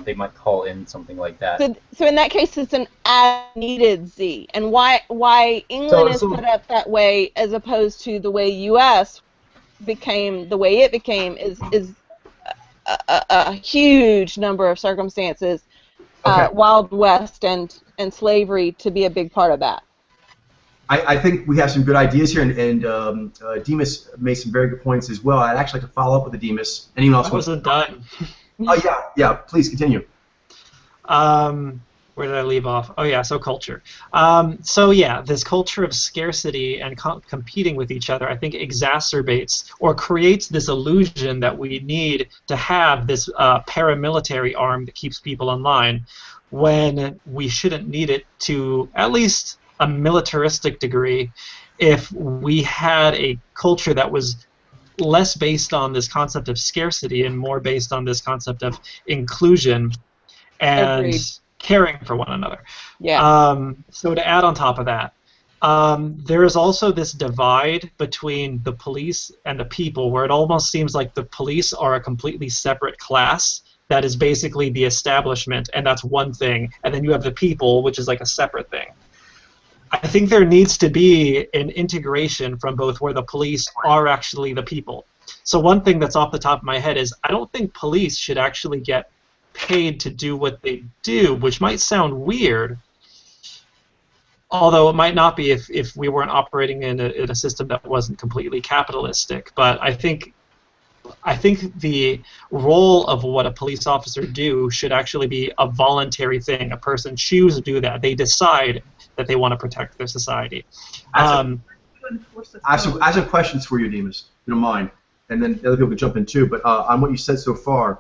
They might call in something like that. So in that case, it's an as-needed Z. And why England is set up that way as opposed to the way U.S. became the way it became is a huge number of circumstances, Wild West and slavery to be a big part of that. I think we have some good ideas here, and Demas made some very good points as well. I'd actually like to follow up with the Demas. Anyone else? I wasn't done. Oh yeah. Please continue. Where did I leave off? Oh yeah, so culture. So yeah, this culture of scarcity and competing with each other, I think, exacerbates or creates this illusion that we need to have this paramilitary arm that keeps people in line, when we shouldn't need it to at least a militaristic degree. If we had a culture that was less based on this concept of scarcity and more based on this concept of inclusion and Agreed. caring for one another. Yeah. So to add on top of that, there is also this divide between the police and the people, where it almost seems like the police are a completely separate class that is basically the establishment, and that's one thing, and then you have the people, which is like a separate thing. I think there needs to be an integration from both, where the police are actually the people. So one thing that's off the top of my head is I don't think police should actually get paid to do what they do, which might sound weird, although it might not be if we weren't operating in a system that wasn't completely capitalistic. But I think the role of what a police officer do should actually be a voluntary thing. A person chooses to do that. They decide that they want to protect their society. I have some questions for you, Demas, if you don't mind, and then other people can jump in too. But on what you said so far,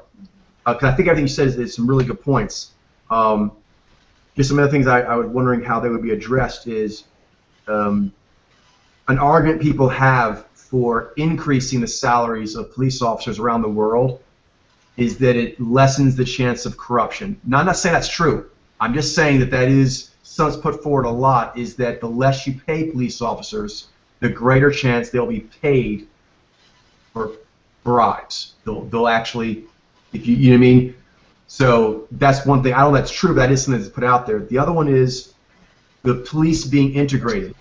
because I think everything you said is some really good points. Just some other things I was wondering how they would be addressed is an argument people have for increasing the salaries of police officers around the world is that it lessens the chance of corruption. Now, I'm not saying that's true. I'm just saying that is something put forward a lot, is that the less you pay police officers, the greater chance they'll be paid for bribes. They'll actually, if you know what I mean? So that's one thing. I don't know if that's true, but that is something that's put out there. The other one is the police being integrated.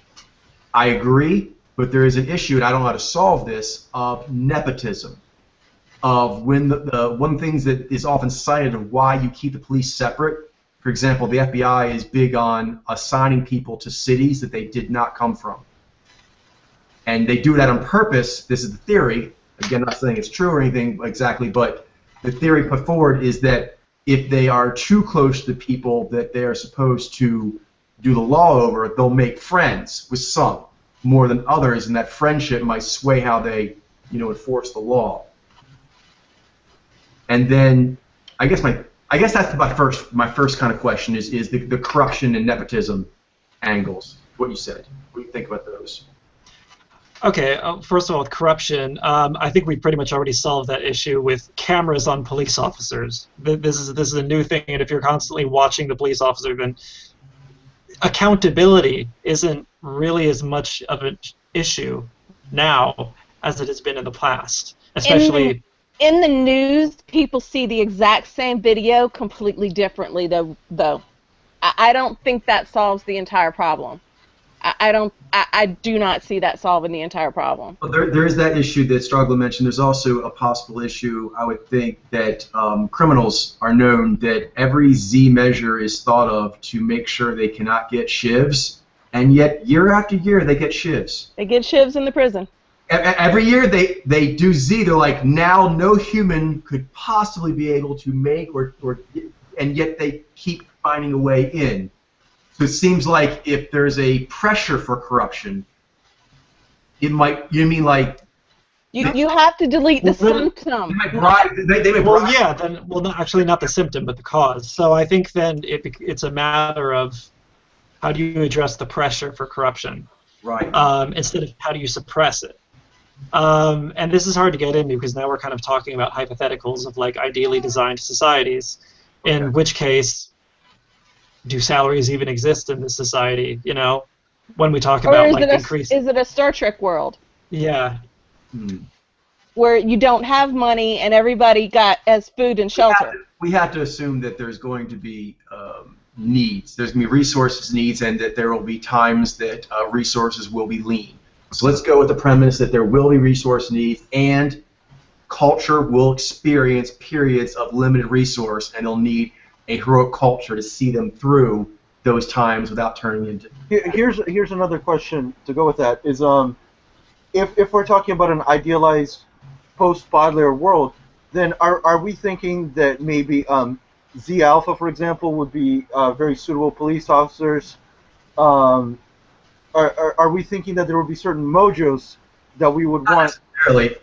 I agree, but there is an issue, and I don't know how to solve this, of nepotism. Of when one of the things that is often cited of why you keep the police separate. For example, the FBI is big on assigning people to cities that they did not come from. And they do that on purpose, this is the theory, again, not saying it's true or anything exactly, but the theory put forward is that if they are too close to the people that they are supposed to do the law over, they'll make friends with some more than others, and that friendship might sway how they, enforce the law. And then, I guess that's my first kind of question is the corruption and nepotism angles. What you said. What do you think about those? Okay, first of all, with corruption, I think we pretty much already solved that issue with cameras on police officers. This is a new thing, and if you're constantly watching the police officer, then accountability isn't really as much of an issue now as it has been in the past, especially. In the news, people see the exact same video completely differently, though. I don't think that solves the entire problem. I do not see that solving the entire problem. Well, there is that issue that Struggle mentioned. There's also a possible issue, I would think, that criminals are known that every Z measure is thought of to make sure they cannot get shivs, and yet year after year they get shivs. They get shivs in the prison. Every year they do Z. They're like, now no human could possibly be able to make and yet they keep finding a way in. So it seems like if there's a pressure for corruption, it might. You mean like? You have to delete the symptom. They may bribe. Well, yeah. Then, actually, not the symptom, but the cause. So I think then it's a matter of how do you address the pressure for corruption, right? Instead of how do you suppress it. And this is hard to get into because now we're kind of talking about hypotheticals of like ideally designed societies, in which case. Do salaries even exist in this society? When we talk about like increase. Is it a Star Trek world? Yeah. Where you don't have money and everybody has food and shelter. We have to assume that there's going to be needs. There's going to be resources needs, and that there will be times that resources will be lean. So let's go with the premise that there will be resource needs, and culture will experience periods of limited resource, and they'll need a heroic culture to see them through those times without turning into. Here's another question to go with that is if we're talking about an idealized post-Baudelaire world, then are we thinking that maybe Z Alpha, for example, would be very suitable police officers? Are we thinking that there would be certain mojos that we would want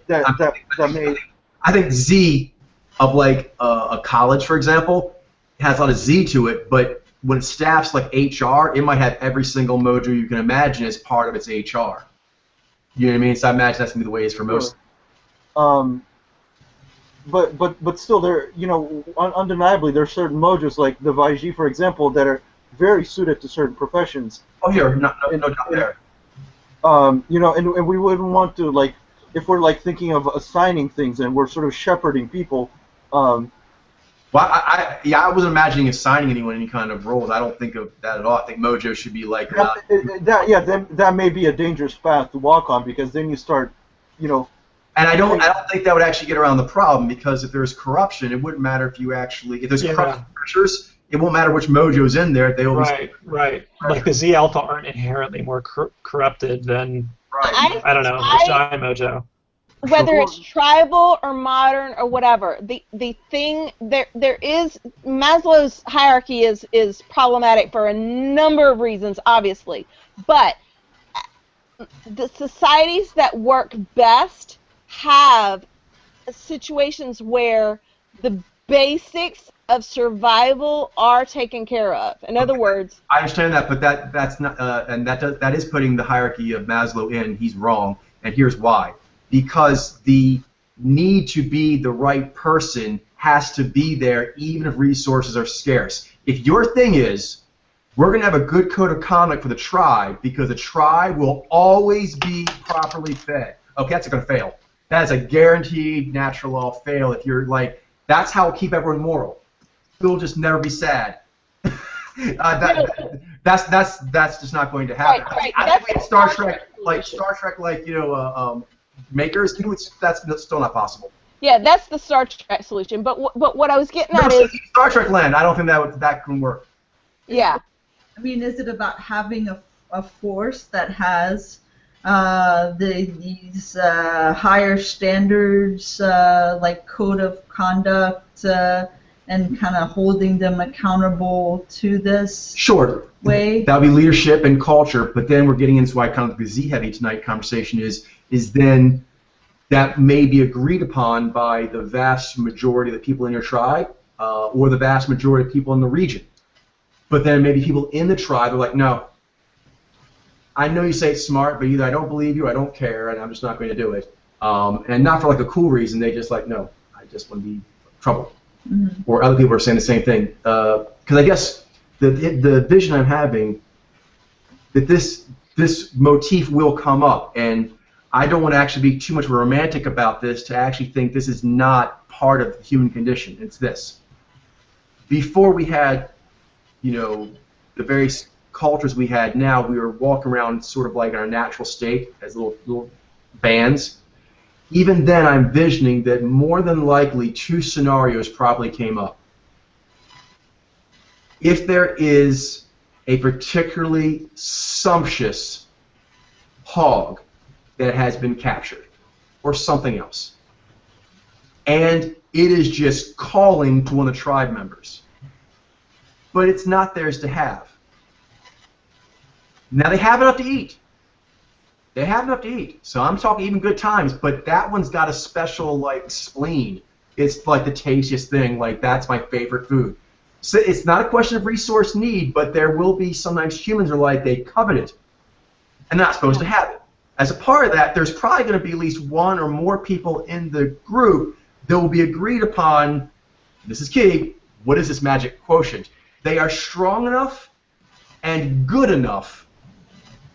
that may? I think Z of like a college, for example. Has a lot of Z to it, but when it staffs like HR, it might have every single mojo you can imagine as part of its HR. You know what I mean? So I imagine that's gonna be the way it is for most. But still, there undeniably there are certain mojos like the Vaiji, for example, that are very suited to certain professions. Oh, yeah, no doubt there. And we wouldn't want to like if we're like thinking of assigning things and we're sort of shepherding people. Well, I wasn't imagining assigning anyone any kind of roles. I don't think of that at all. I think mojo should be like that may be a dangerous path to walk on because then you start, And I don't think that would actually get around the problem because if there's corruption, it wouldn't matter if there's corruption pressures, it won't matter which mojo's in there. They always right. Like the Z Alpha aren't inherently more corrupted than I don't know the Shy mojo. Whether it's tribal or modern or whatever, the thing there is Maslow's hierarchy is problematic for a number of reasons, obviously. But the societies that work best have situations where the basics of survival are taken care of. In other words, I understand that, but that's not, and that is putting the hierarchy of Maslow in. He's wrong, and here's why. Because the need to be the right person has to be there even if resources are scarce. If your thing is, we're going to have a good code of conduct for the tribe because the tribe will always be properly fed. Okay, that's going to fail. That is a guaranteed natural law fail if you're like, that's how we'll keep everyone moral. We'll just never be sad. That's just not going to happen. Right. I think Star Trek, makers, that's still not possible. Yeah, that's the Star Trek solution. But what I was getting at is Star Trek land. I don't think that can work. Yeah. I mean, is it about having a force that has these higher standards, like code of conduct, and kind of holding them accountable to this Sure. way? That would be leadership and culture, but then we're getting into why kind of the Z-heavy tonight conversation is then that may be agreed upon by the vast majority of the people in your tribe or the vast majority of people in the region. But then maybe people in the tribe are like, no, I know you say it's smart, but either I don't believe you or I don't care, and I'm just not going to do it. And not for like a cool reason. They just like, no, I just want to be trouble. Mm-hmm. Or other people are saying the same thing. Because I guess the vision I'm having that this motif will come up, and I don't want to actually be too much of a romantic about this to actually think this is not part of the human condition. It's this. Before we had, the various cultures we had now, we were walking around sort of like in our natural state as little bands. Even then, I'm envisioning that more than likely 2 scenarios probably came up. If there is a particularly sumptuous hog that has been captured, or something else, and it is just calling to one of the tribe members, but it's not theirs to have. Now they have enough to eat. They have enough to eat. So I'm talking even good times, but that one's got a special like spleen. It's like the tastiest thing. Like that's my favorite food. So it's not a question of resource need, but there will be sometimes humans are like they covet it, and they're not supposed to have it. As a part of that, there's probably going to be at least 1 or more people in the group that will be agreed upon. This is key. What is this magic quotient? They are strong enough and good enough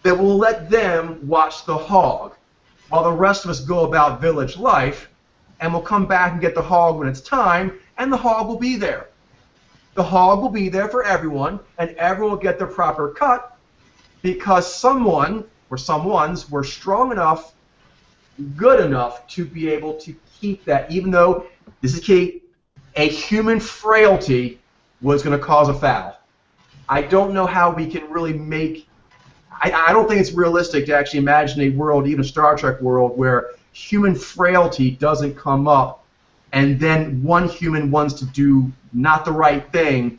that we'll let them watch the hog while the rest of us go about village life, and we'll come back and get the hog when it's time, and the hog will be there. The hog will be there for everyone, and everyone will get their proper cut because someone or someones were strong enough, good enough to be able to keep that, even though, this is key, a human frailty was going to cause a foul. I don't know how we can really make, I don't think it's realistic to actually imagine a world, even a Star Trek world, where human frailty doesn't come up and then one human wants to do not the right thing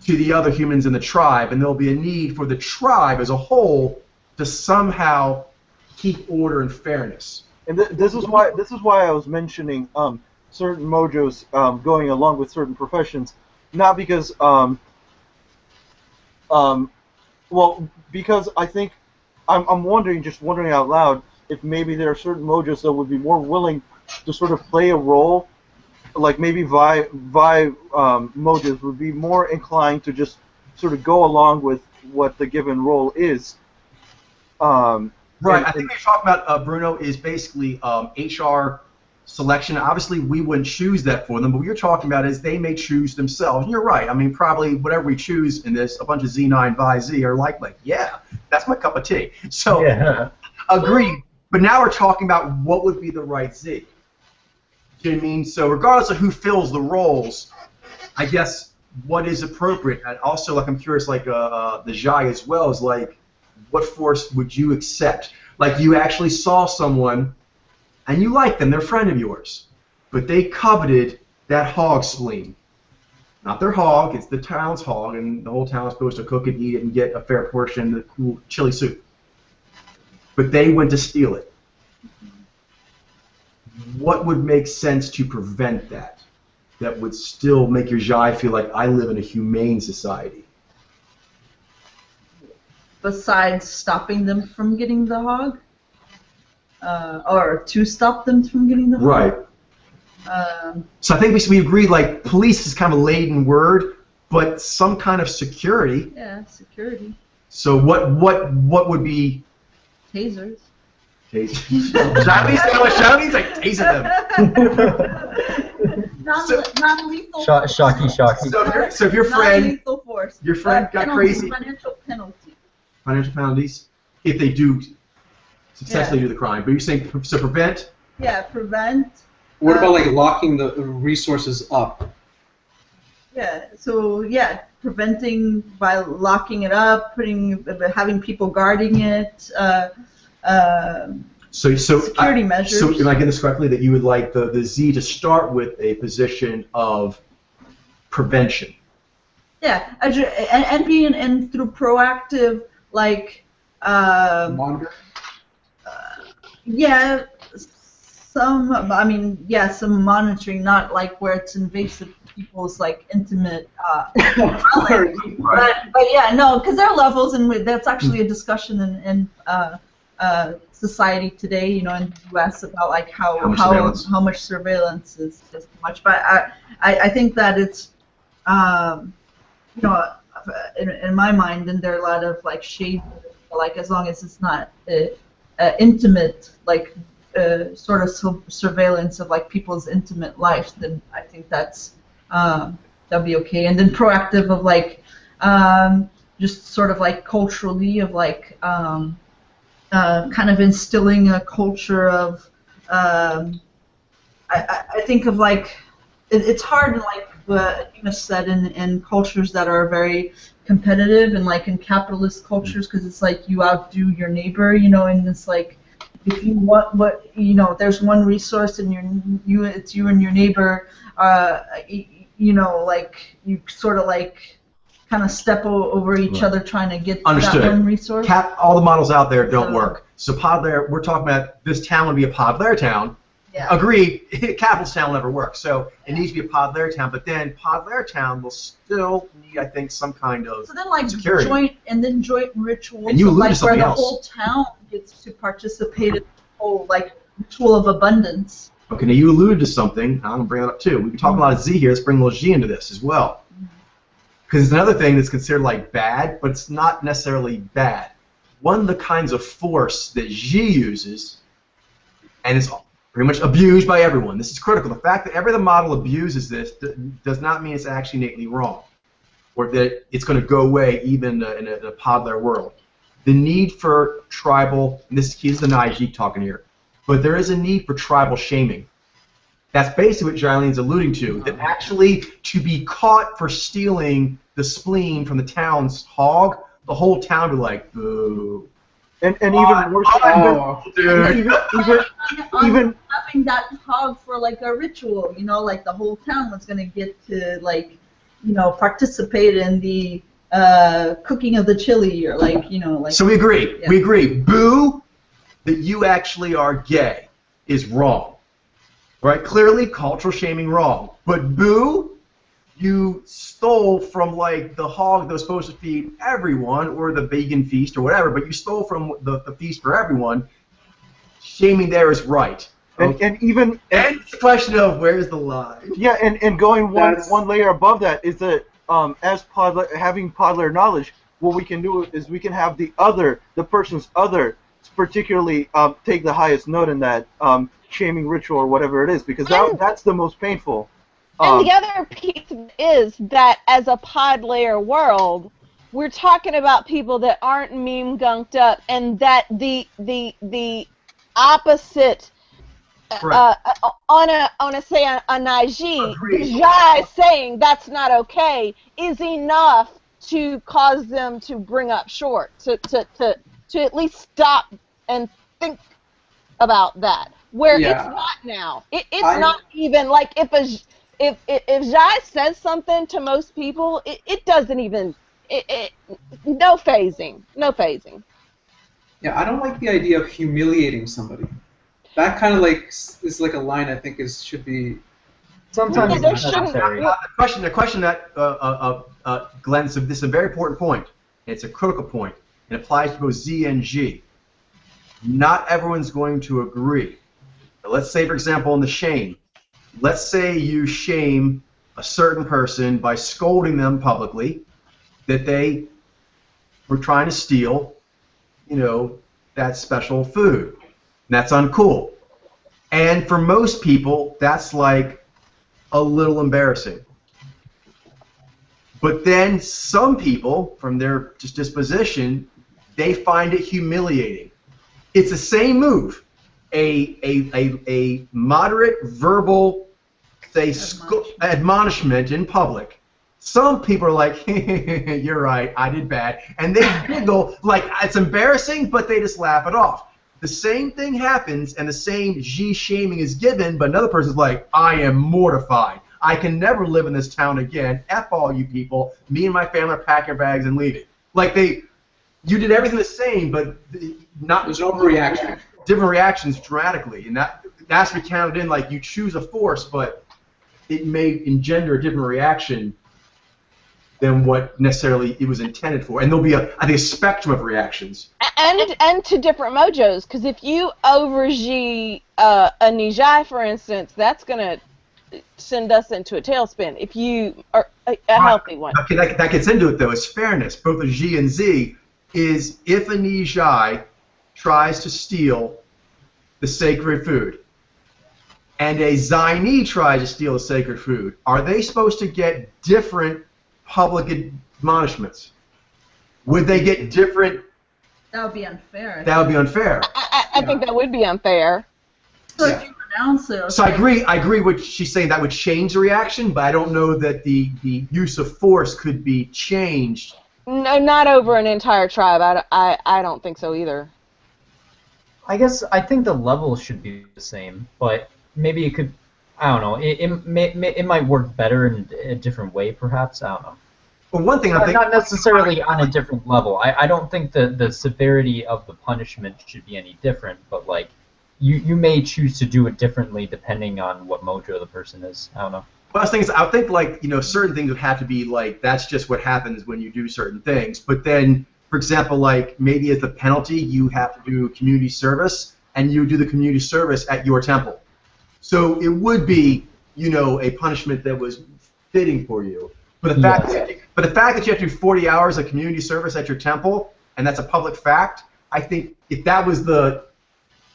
to the other humans in the tribe, and there'll be a need for the tribe as a whole to somehow keep order and fairness. And this is why I was mentioning certain mojos going along with certain professions, not because because I think I'm wondering out loud if maybe there are certain mojos that would be more willing to sort of play a role, like maybe Vi mojos would be more inclined to just sort of go along with what the given role is. Right. I think what you're talking about, Bruno, is basically HR selection. Obviously, we wouldn't choose that for them, but what you're talking about is they may choose themselves. And you're right. I mean, probably whatever we choose in this, a bunch of Z9 by Z are like, yeah, that's my cup of tea. So, yeah. Agreed. But now we're talking about what would be the right Z. Do you know what I mean? So regardless of who fills the roles, I guess what is appropriate. And also, like, I'm curious, like the Jai as well, is like, what force would you accept? Like, you actually saw someone and you like them, they're a friend of yours, but they coveted that hog spleen. Not their hog, it's the town's hog, and the whole town is supposed to cook it, eat it, and get a fair portion of the cool chili soup. But they went to steal it. What would make sense to prevent that? That would still make your Jai feel like I live in a humane society. Besides stopping them from getting the hog? Or to stop them from getting the hog? Right. So I think we agree, like, police is kind of a laden word, but some kind of security. Yeah, security. So what would be... Tasers. Tasers. Shami's like, taser them. Non-lethal force. Shocky. So if your friend... Non-lethal force. Your friend got crazy... Financial penalty. Financial penalties? If they do successfully do the crime. But you're saying, so prevent? Yeah, prevent. What about like locking the resources up? Yeah, so yeah, preventing by locking it up, having people guarding it, security measures. So, am I getting this correctly? That you would like the Z to start with a position of prevention. Yeah, and being and through proactive Monitor. Yeah, some monitoring, not like where it's invasive to people's intimate knowledge. But yeah, no, because there are levels, and that's actually a discussion in society today, in the U.S. about how much surveillance is too much. But I think that it's in my mind, and there are a lot of shade, as long as it's not intimate, sort of surveillance of people's intimate lives, then I think that'd be okay. And then proactive of just sort of culturally of kind of instilling a culture of I think of it's hard what Ema said in cultures that are very competitive and in capitalist cultures, because it's you outdo your neighbor, and it's if you want there's one resource and it's you and your neighbor, you sort of kind of step over each other trying to get that one resource. All the models out there don't work. So pod layer, we're talking about this town would be a pod layer town. Yeah. Agreed, capitalist town will never work. So it needs to be a pod layer town, but then pod layer town will still need, I think, some kind of security. joint rituals, and you where the else. whole town gets to participate in the whole ritual of abundance. Okay, now you alluded to something. I'm gonna bring it up too. We've been talking a lot of Z here. Let's bring a little G into this as well, because it's another thing that's considered bad, but it's not necessarily bad. One of the kinds of force that G uses, and it's pretty much abused by everyone. This is critical. The fact that every other model abuses this does not mean it's actually innately wrong, or that it's going to go away even in a pod layer world. The need for tribal, and this is the Nige talking here, but there is a need for tribal shaming. That's basically what Jaileen's alluding to, that actually to be caught for stealing the spleen from the town's hog, the whole town would be like, boo. And even worse, even having that hog for a ritual, the whole town was gonna get to participate in the cooking of the chili, or So we agree. Yeah. We agree. Boo, that you actually are gay is wrong. Right? Clearly, cultural shaming wrong. But boo, you stole from the hog that was supposed to feed everyone, or the vegan feast, or whatever. But you stole from the feast for everyone. Shaming there is right. and even it's the question of where's the line. Yeah, and going one layer above that is that as having pod layer knowledge, what we can do is we can have the person's other, particularly take the highest note in that shaming ritual or whatever it is, because that's the most painful. And the other piece is that as a pod layer world, we're talking about people that aren't meme gunked up, and that the opposite on a Nige, Jai saying that's not okay is enough to cause them to bring up short, to at least stop and think about that. Where it's not now. It's not even if Jai says something to most people, it doesn't even no phasing. Yeah, I don't like the idea of humiliating somebody. That kind of is a line I think should be. Sometimes there it's shouldn't. necessary. The question that Glenn, this is a very important point. It's a critical point. It applies to both Z and G. Not everyone's going to agree. But let's say, for example, in the shame. Let's say you shame a certain person by scolding them publicly that they were trying to steal, that special food. And that's uncool. And for most people, that's a little embarrassing. But then some people, from their disposition, they find it humiliating. It's the same move. A moderate verbal, say, admonishment in public. Some people are like, you're right, I did bad. And they giggle like it's embarrassing, but they just laugh it off. the same thing happens and the same Xi shaming is given, but another person's like, I am mortified. I can never live in this town again. F all you people. Me and my family are packing our bags and leaving. Like you did everything the same, but not. There's an overreaction. Different reactions dramatically, and that's to be counted in. Like you choose a force, but it may engender a different reaction than what necessarily it was intended for, and there'll be I think a spectrum of reactions. And to different mojos, because if you over-G a Nijai, for instance, that's gonna send us into a tailspin. If you are a healthy one. Okay, that gets into it though. Is fairness. Both the Xi and Z is if a Nijai tries to steal the sacred food, and a Zaini tries to steal the sacred food, are they supposed to get different public admonishments? Would they get different? That would be unfair. That would be unfair. I think that would be unfair. So if you renounce it. Okay. So I agree with she's saying that would change the reaction, but I don't know that the use of force could be changed. No, not over an entire tribe. I don't think so either. I think the levels should be the same, but maybe it could. I don't know. It might work better in a different way, perhaps. I don't know. Well, one thing I think not necessarily on a different level. I don't think the severity of the punishment should be any different, but like you may choose to do it differently depending on what mojo the person is. I don't know. Well, I was thinking, I think like certain things would have to be like that's just what happens when you do certain things. But then, for example, like maybe as the penalty you have to do community service, and you do the community service at your temple. So it would be a punishment that was fitting for you. But the fact that you have to do 40 hours of community service at your temple, and that's a public fact, I think if that was the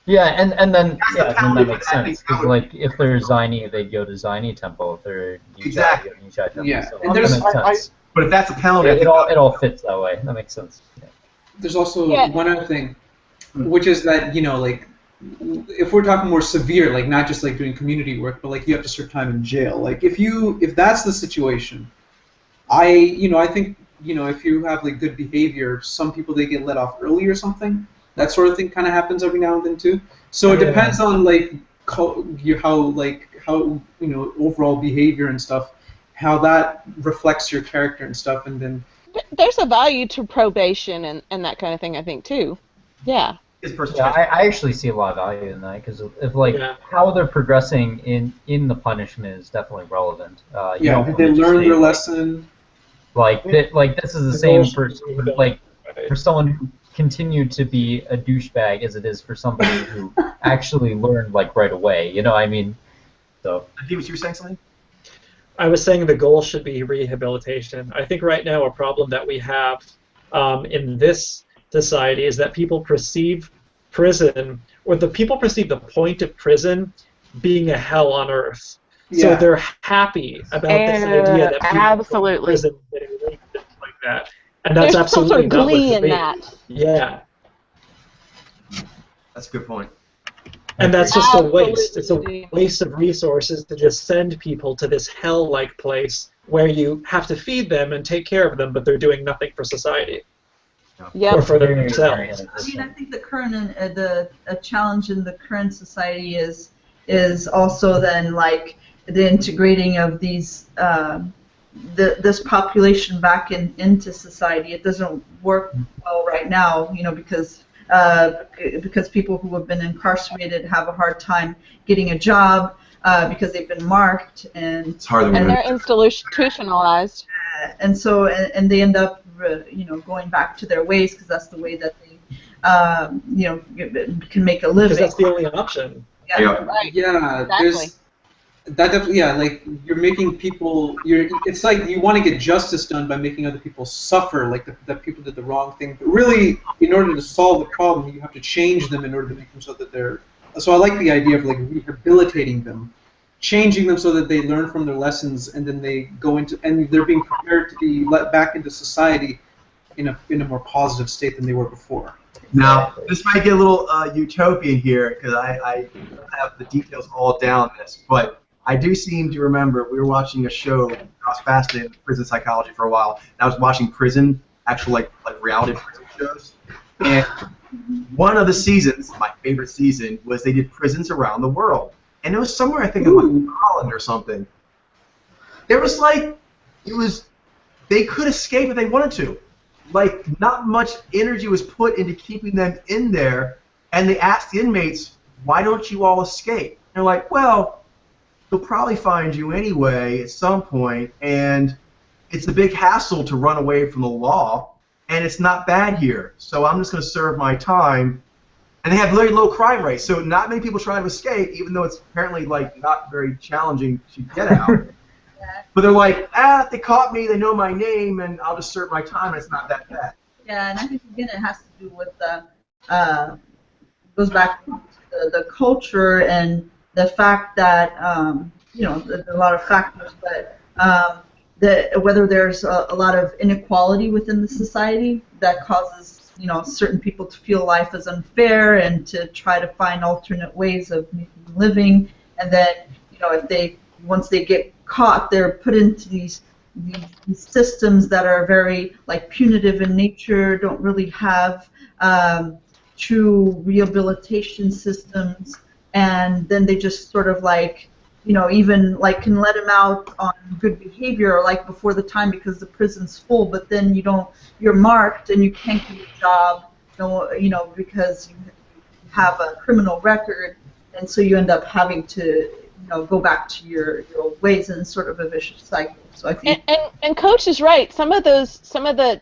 and then that makes sense. Because like if they're Zaini, they'd go to Zaini temple. If they're Nijai, they go to Nijai temple. Yeah, So and that makes sense. But if that's a penalty, It all fits that way. That makes sense. Yeah. There's also one other thing, which is that like if we're talking more severe, like not just like doing community work, but like you have to serve time in jail. Like if that's the situation, I think if you have like good behavior, some people they get let off early or something. That sort of thing kind of happens every now and then too. So it depends on like how overall behavior and stuff, how that reflects your character and stuff, and then. There's a value to probation and that kind of thing, I think too. Yeah. I actually see a lot of value in that because if how they're progressing in the punishment is definitely relevant. Did they learn their lesson? Like this is the same for for someone who continued to be a douchebag as it is for somebody who actually learned like right away. You know what I mean? So. You were saying something? I was saying the goal should be rehabilitation. I think right now a problem that we have in this society is that people perceive prison, or the people perceive the point of prison being a hell on earth. So they're happy about this idea that people in prison getting raped and things like that. And that's There's absolutely some sort of glee not in that. Yeah. That's a good point. And that's just a waste. It's a waste of resources to just send people to this hell-like place where you have to feed them and take care of them, but they're doing nothing for society. Yep. Or for themselves. I mean, I think the current a challenge in the current society is also then like the integrating of these this population back into society. It doesn't work well right now, because people who have been incarcerated have a hard time getting a job because they've been marked and they're institutionalized. And so they end up going back to their ways because that's the way that they can make a living. Because that's the only option. Yeah. Right. Yeah. Exactly. There's that definitely. Yeah. Like you're making people. It's like you want to get justice done by making other people suffer, like that people did the wrong thing. But really, in order to solve the problem, you have to change them in order to make them so that they're. So I like the idea of like rehabilitating them, changing them so that they learn from their lessons, and then they go into and they're being prepared to be let back into society in a more positive state than they were before. Now, this might get a little utopian here because I don't have the details all down this, but I do seem to remember we were watching a show. I was fascinated with prison psychology for a while. And I was watching actual like reality prison shows, And one of the seasons, my favorite season, was they did prisons around the world. And it was somewhere, I think, in like Holland or something. There was like, they could escape if they wanted to. Like, not much energy was put into keeping them in there. And they asked the inmates, why don't you all escape? And they're like, well, they'll probably find you anyway at some point, and it's a big hassle to run away from the law, and it's not bad here, so I'm just going to serve my time. And they have very low crime rates, so not many people try to escape, even though it's apparently like not very challenging to get out. But they're like, if they caught me, they know my name, and I'll just serve my time, and it's not that bad. Yeah, and I think again it has to do with goes back to the culture and the fact that there's a lot of factors, but whether there's a lot of inequality within the society that causes certain people to feel life is unfair and to try to find alternate ways of making a living, and then if once they get caught, they're put into these systems that are very like punitive in nature, don't really have true rehabilitation systems, and then they just sort of like even like can let them out on good behavior or like before the time because the prison's full, but then you're marked and you can't get a job because you have a criminal record, and so you end up having to go back to your old ways, and it's sort of a vicious cycle. So I think and Coach is right. Some of the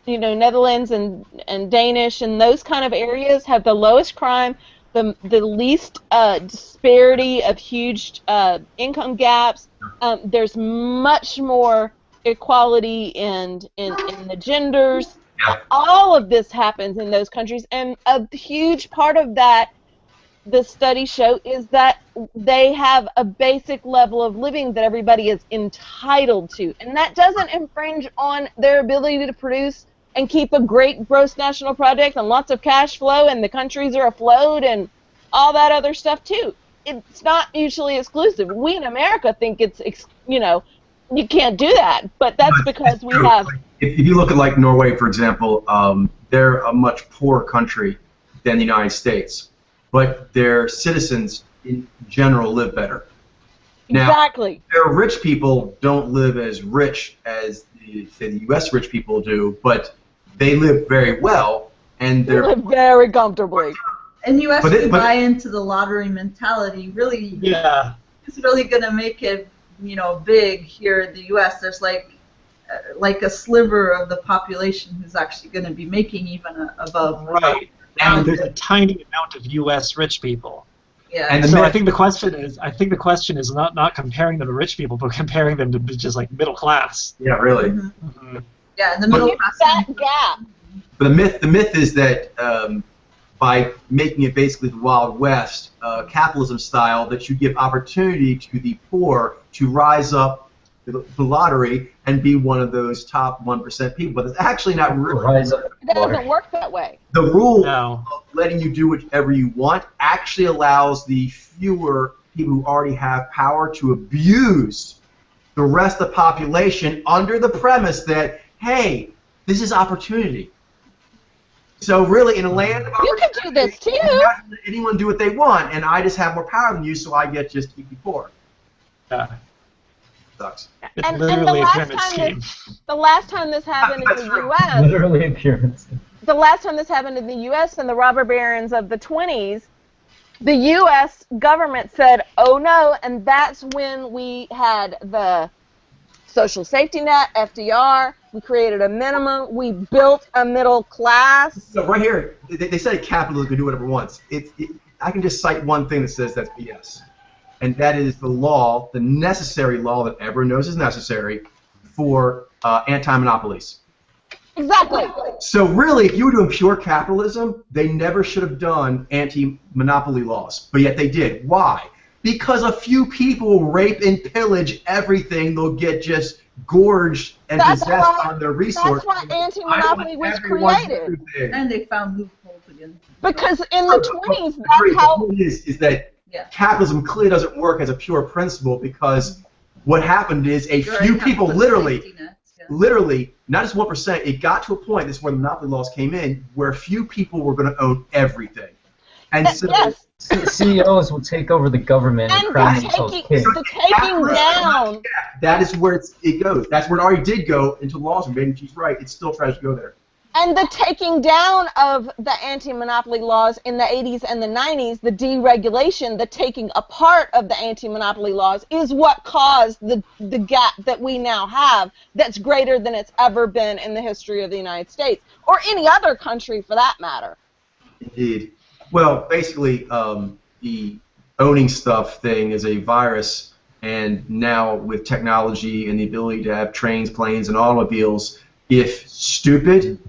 Netherlands and Danish and those kind of areas have the lowest crime, the least disparity of huge income gaps. There's much more equality in the genders. Yeah. All of this happens in those countries, and a huge part of that, the studies show, is that they have a basic level of living that everybody is entitled to, and that doesn't infringe on their ability to produce and keep a great gross national product and lots of cash flow, and the countries are afloat and all that other stuff too. It's not mutually exclusive. We in America think it's you can't do that, but that's because we have. If you look at like Norway, for example, they're a much poorer country than the United States, but their citizens in general live better. Now, Exactly. their rich people don't live as rich as the U.S. rich people do, but they live very well, and They live very comfortably. and you actually buy into the lottery mentality. Really, it's really going to make it big here in the U.S. There's like a sliver of the population who's actually going to be making even above. Right. And there's a tiny amount of U.S. rich people. Yeah. And so I think the question is not comparing them to rich people, but comparing them to just like middle class. Yeah, really. Mm-hmm. Mm-hmm. Yeah, in the middle class. That gap. But the myth is that by making it basically the Wild West, capitalism style, that you give opportunity to the poor to rise up the lottery and be one of those top 1% people. But it's actually not really. Rise up It doesn't work that way. The rule of letting you do whatever you want actually allows the fewer people who already have power to abuse the rest of the population under the premise that, hey, this is opportunity. So really, in a land of You can do this too. not let anyone do what they want, and I just have more power than you, so I get just to keep you poor. Yeah. Sucks. It's And literally the a pyramid last scheme. the last time this happened in the U.S. Literally a pyramid scheme. The last time this happened in the U.S. and the robber barons of the 20s, the U.S. government said, oh no, and that's when we had the social safety net, FDR, we created a minimum, we built a middle class. So right here, they say capitalism can do whatever it wants. I can just cite one thing that says that's BS. And that is the law, the necessary law that everyone knows is necessary for anti-monopolies. Exactly. So really, if you were doing pure capitalism, they never should have done anti-monopoly laws, but yet they did. Why? Because a few people rape and pillage everything, they'll get just gorged and possessed on their resources. That's why anti-monopoly was created. And they found loopholes again. Because in the 20s, that's how... The point is that capitalism clearly doesn't work as a pure principle, because what happened is a few people literally literally, not just 1%, it got to a point, this is where the monopoly laws came in, where few people were going to own everything. And so yes. CEOs will take over the government and crown themselves king. The taking down. That is where it goes. That's where it already did go into laws and made, and she's right, it still tries to go there. And the taking down of the anti-monopoly laws in the 80s and the 90s, the deregulation, the taking apart of the anti-monopoly laws is what caused the gap that we now have that's greater than it's ever been in the history of the United States, or any other country for that matter. Indeed. Well, basically, the owning stuff thing is a virus, and now with technology and the ability to have trains, planes, and automobiles, if stupid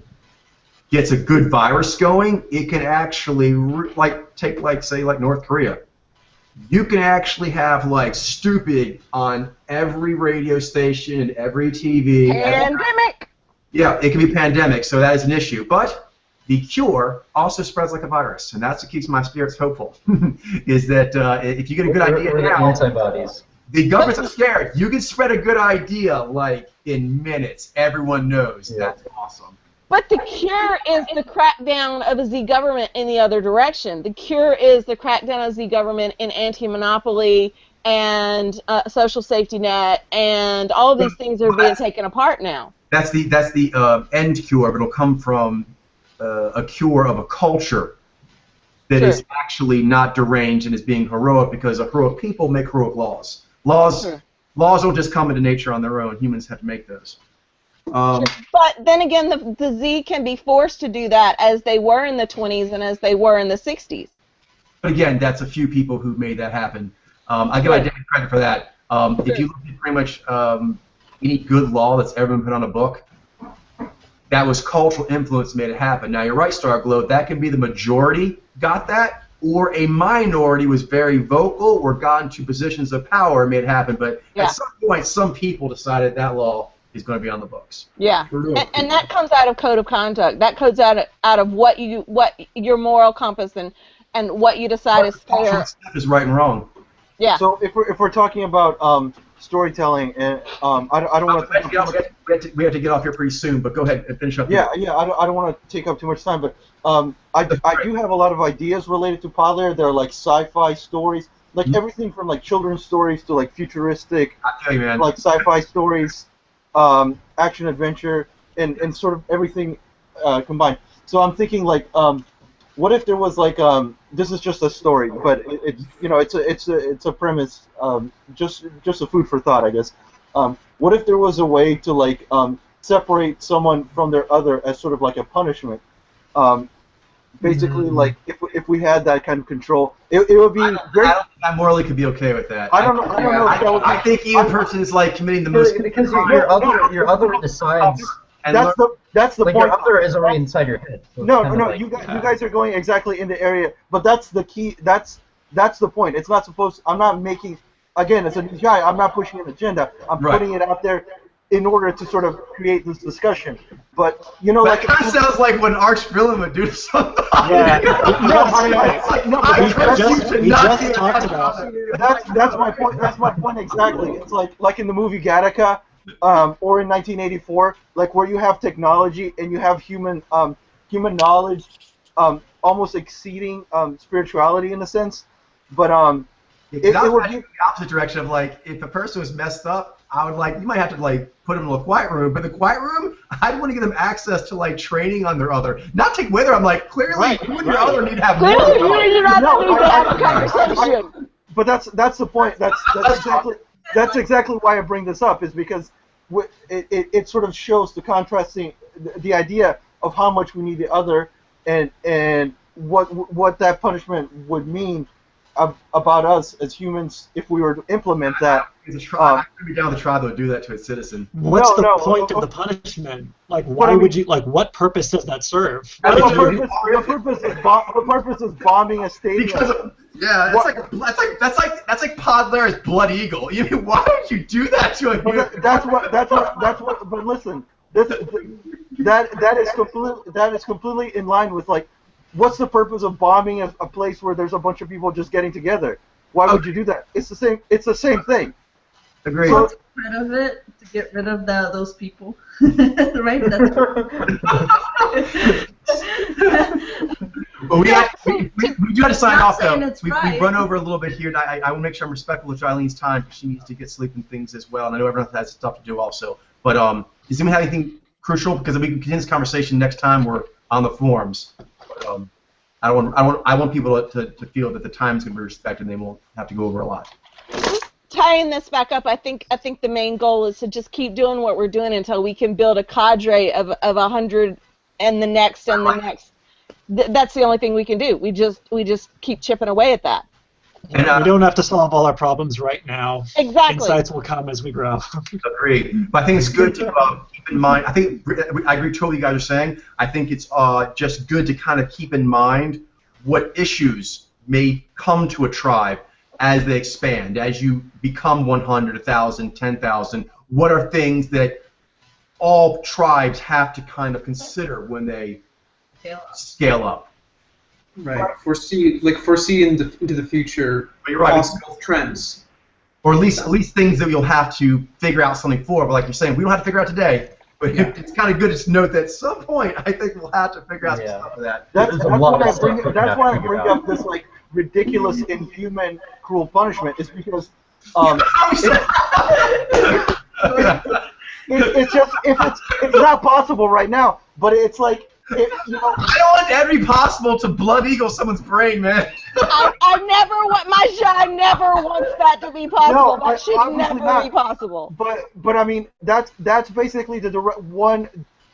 gets a good virus going, it can actually, take North Korea. You can actually have, stupid on every radio station and every TV. Pandemic! Yeah, it can be pandemic, so that is an issue. But the cure also spreads like a virus, and that's what keeps my spirits hopeful, is that if you get a good idea now, antibodies. The government's not scared. You can spread a good idea, in minutes. Everyone knows. Yeah. That's awesome. But the cure is the crackdown of a Z government in the other direction. The cure is the crackdown of Z government in anti-monopoly and social safety net, and all of these things are being taken apart now. That's the end cure, but it'll come from a cure of a culture that is actually not deranged and is being heroic, because heroic people make heroic laws. Laws don't just come into nature on their own. Humans have to make those. But then again, the Z can be forced to do that, as they were in the 20s and as they were in the 60s. But again, that's a few people who made that happen. I give David credit for that. If you look at pretty much any good law that's ever been put on a book, that was cultural influence that made it happen. Now, you're right, Starglow, that can be the majority got that, or a minority was very vocal or got into positions of power and made it happen. But at some point, some people decided that law is going to be on the books. Yeah, and that comes out of code of conduct. That comes out of what your moral compass and what you decide is fair. Stuff is right and wrong. Yeah. So if we're talking about storytelling, and I don't want to. We have to get off here pretty soon, but go ahead and finish up. Yeah. I don't want to take up too much time, but I do have a lot of ideas related to Podler. They're like sci-fi stories, everything from children's stories to futuristic, sci-fi stories. Action adventure and sort of everything combined. So I'm thinking what if there was this is just a story, but it's a premise, just a food for thought, I guess. What if there was a way to separate someone from their other as sort of a punishment? Basically, if we had that kind of control, it would be very. I don't think I morally could be okay with that. I don't know. I think either person is committing the most. Because your other decides. That's the point. Your other is already inside your head. So no. You guys are going exactly in the area, but that's the key. That's the point. It's not supposed. I'm not making. Again, as a new guy, I'm not pushing an agenda. I'm putting it out there in order to sort of create this discussion. But that kind of sounds like what an arch-villain would do to somebody. Yeah. We just talked about. That's my point. That's my point exactly. It's like in the movie Gattaca, or in 1984, where you have technology and you have human knowledge, almost exceeding spirituality in a sense. But it would be the opposite direction of if a person was messed up, I would you might have to put them in a quiet room, but the quiet room, I'd want to give them access to training on their other, not take with them. Clearly you and your other need to have more. Clearly you and your other need to have a conversation. But that's the point. That's exactly why I bring this up, is because it sort of shows the contrasting, the idea of how much we need the other, and what that punishment would mean about us as humans if we were to implement that. I'm be down the tribe that would do that to its citizen. What's the point of the punishment? Why would you what purpose does that serve? The purpose is bombing a stadium. That's like Podler's Blood Eagle. Why would you do that to a human? That's what. But listen, that is completely in line with what's the purpose of bombing a place where there's a bunch of people just getting together? Why would you do that? It's the same. It's the same thing. Agreed. So, get rid of it to get rid of those people, right? That's Well, we do have to sign off, though. We've right. run over a little bit here, and I will make sure I'm respectful of Charlene's time, because she needs to get sleep and things as well, and I know everyone has stuff to do also. But does anyone have anything crucial? Because we can continue this conversation next time we're on the forums. But, I want people to feel that the time is going to be respected, and they won't have to go over a lot. Tying this back up, I think the main goal is to just keep doing what we're doing until we can build a cadre of 100 and the next and the next. That's the only thing we can do. We just keep chipping away at that. And, we don't have to solve all our problems right now. Exactly. Insights will come as we grow. Agreed. But I think it's good to keep in mind. I agree totally what you guys are saying. I think it's just good to kind of keep in mind what issues may come to a tribe as they expand, as you become 100, 1,000, 10,000. What are things that all tribes have to kind of consider when they scale up? Right. Foresee into the future possible trends. Or at least things that you'll have to figure out something for. But like you're saying, we don't have to figure out today. But it's kind of good to note that at some point, I think we'll have to figure out some stuff for that. That's why I bring up this like ridiculous, inhuman, cruel punishment. Is because it's just it's not possible right now. But it's like. I don't want that to be possible to blood eagle someone's brain, man. I never want I never wants that to be possible. No, that should never be possible. But I mean that's basically the direct one.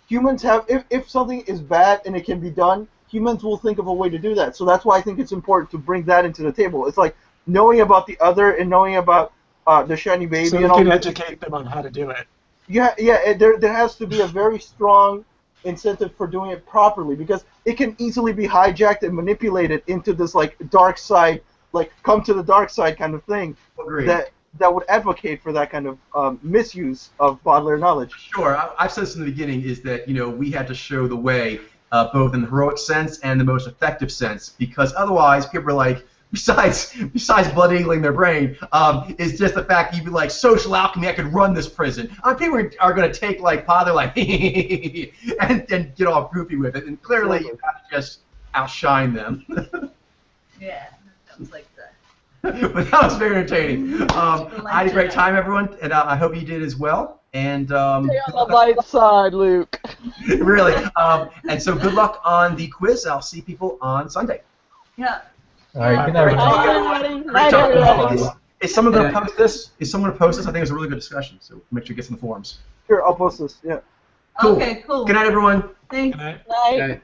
Humans have if something is bad and it can be done, humans will think of a way to do that. So that's why I think it's important to bring that into the table. It's like knowing about the other and knowing about the shiny baby. So you can educate them on how to do it. Yeah. There has to be a very strong incentive for doing it properly, because it can easily be hijacked and manipulated into this like dark side, like come to the dark side kind of thing. Agreed. that would advocate for that kind of misuse of bodily knowledge. Sure, I've said this in the beginning, is that we had to show the way, both in the heroic sense and the most effective sense, because otherwise people are like, besides blood eagling their brain, is just the fact you'd be like, social alchemy, I could run this prison. People are going to take like Father like and get all goofy with it, and clearly you have to just outshine them. Yeah, that sounds like that. But that was very entertaining. I had a great time, everyone, and I hope you did as well. And stay on the light side, Luke. Really. And so good luck on the quiz. I'll see people on Sunday. Yeah. All right, good night, everyone. Is someone going to post this? I think it was a really good discussion, so make sure it gets in the forums. Sure, I'll post this. Yeah. Cool. Okay, cool. Good night, everyone. Thanks. Good night. Night. Okay.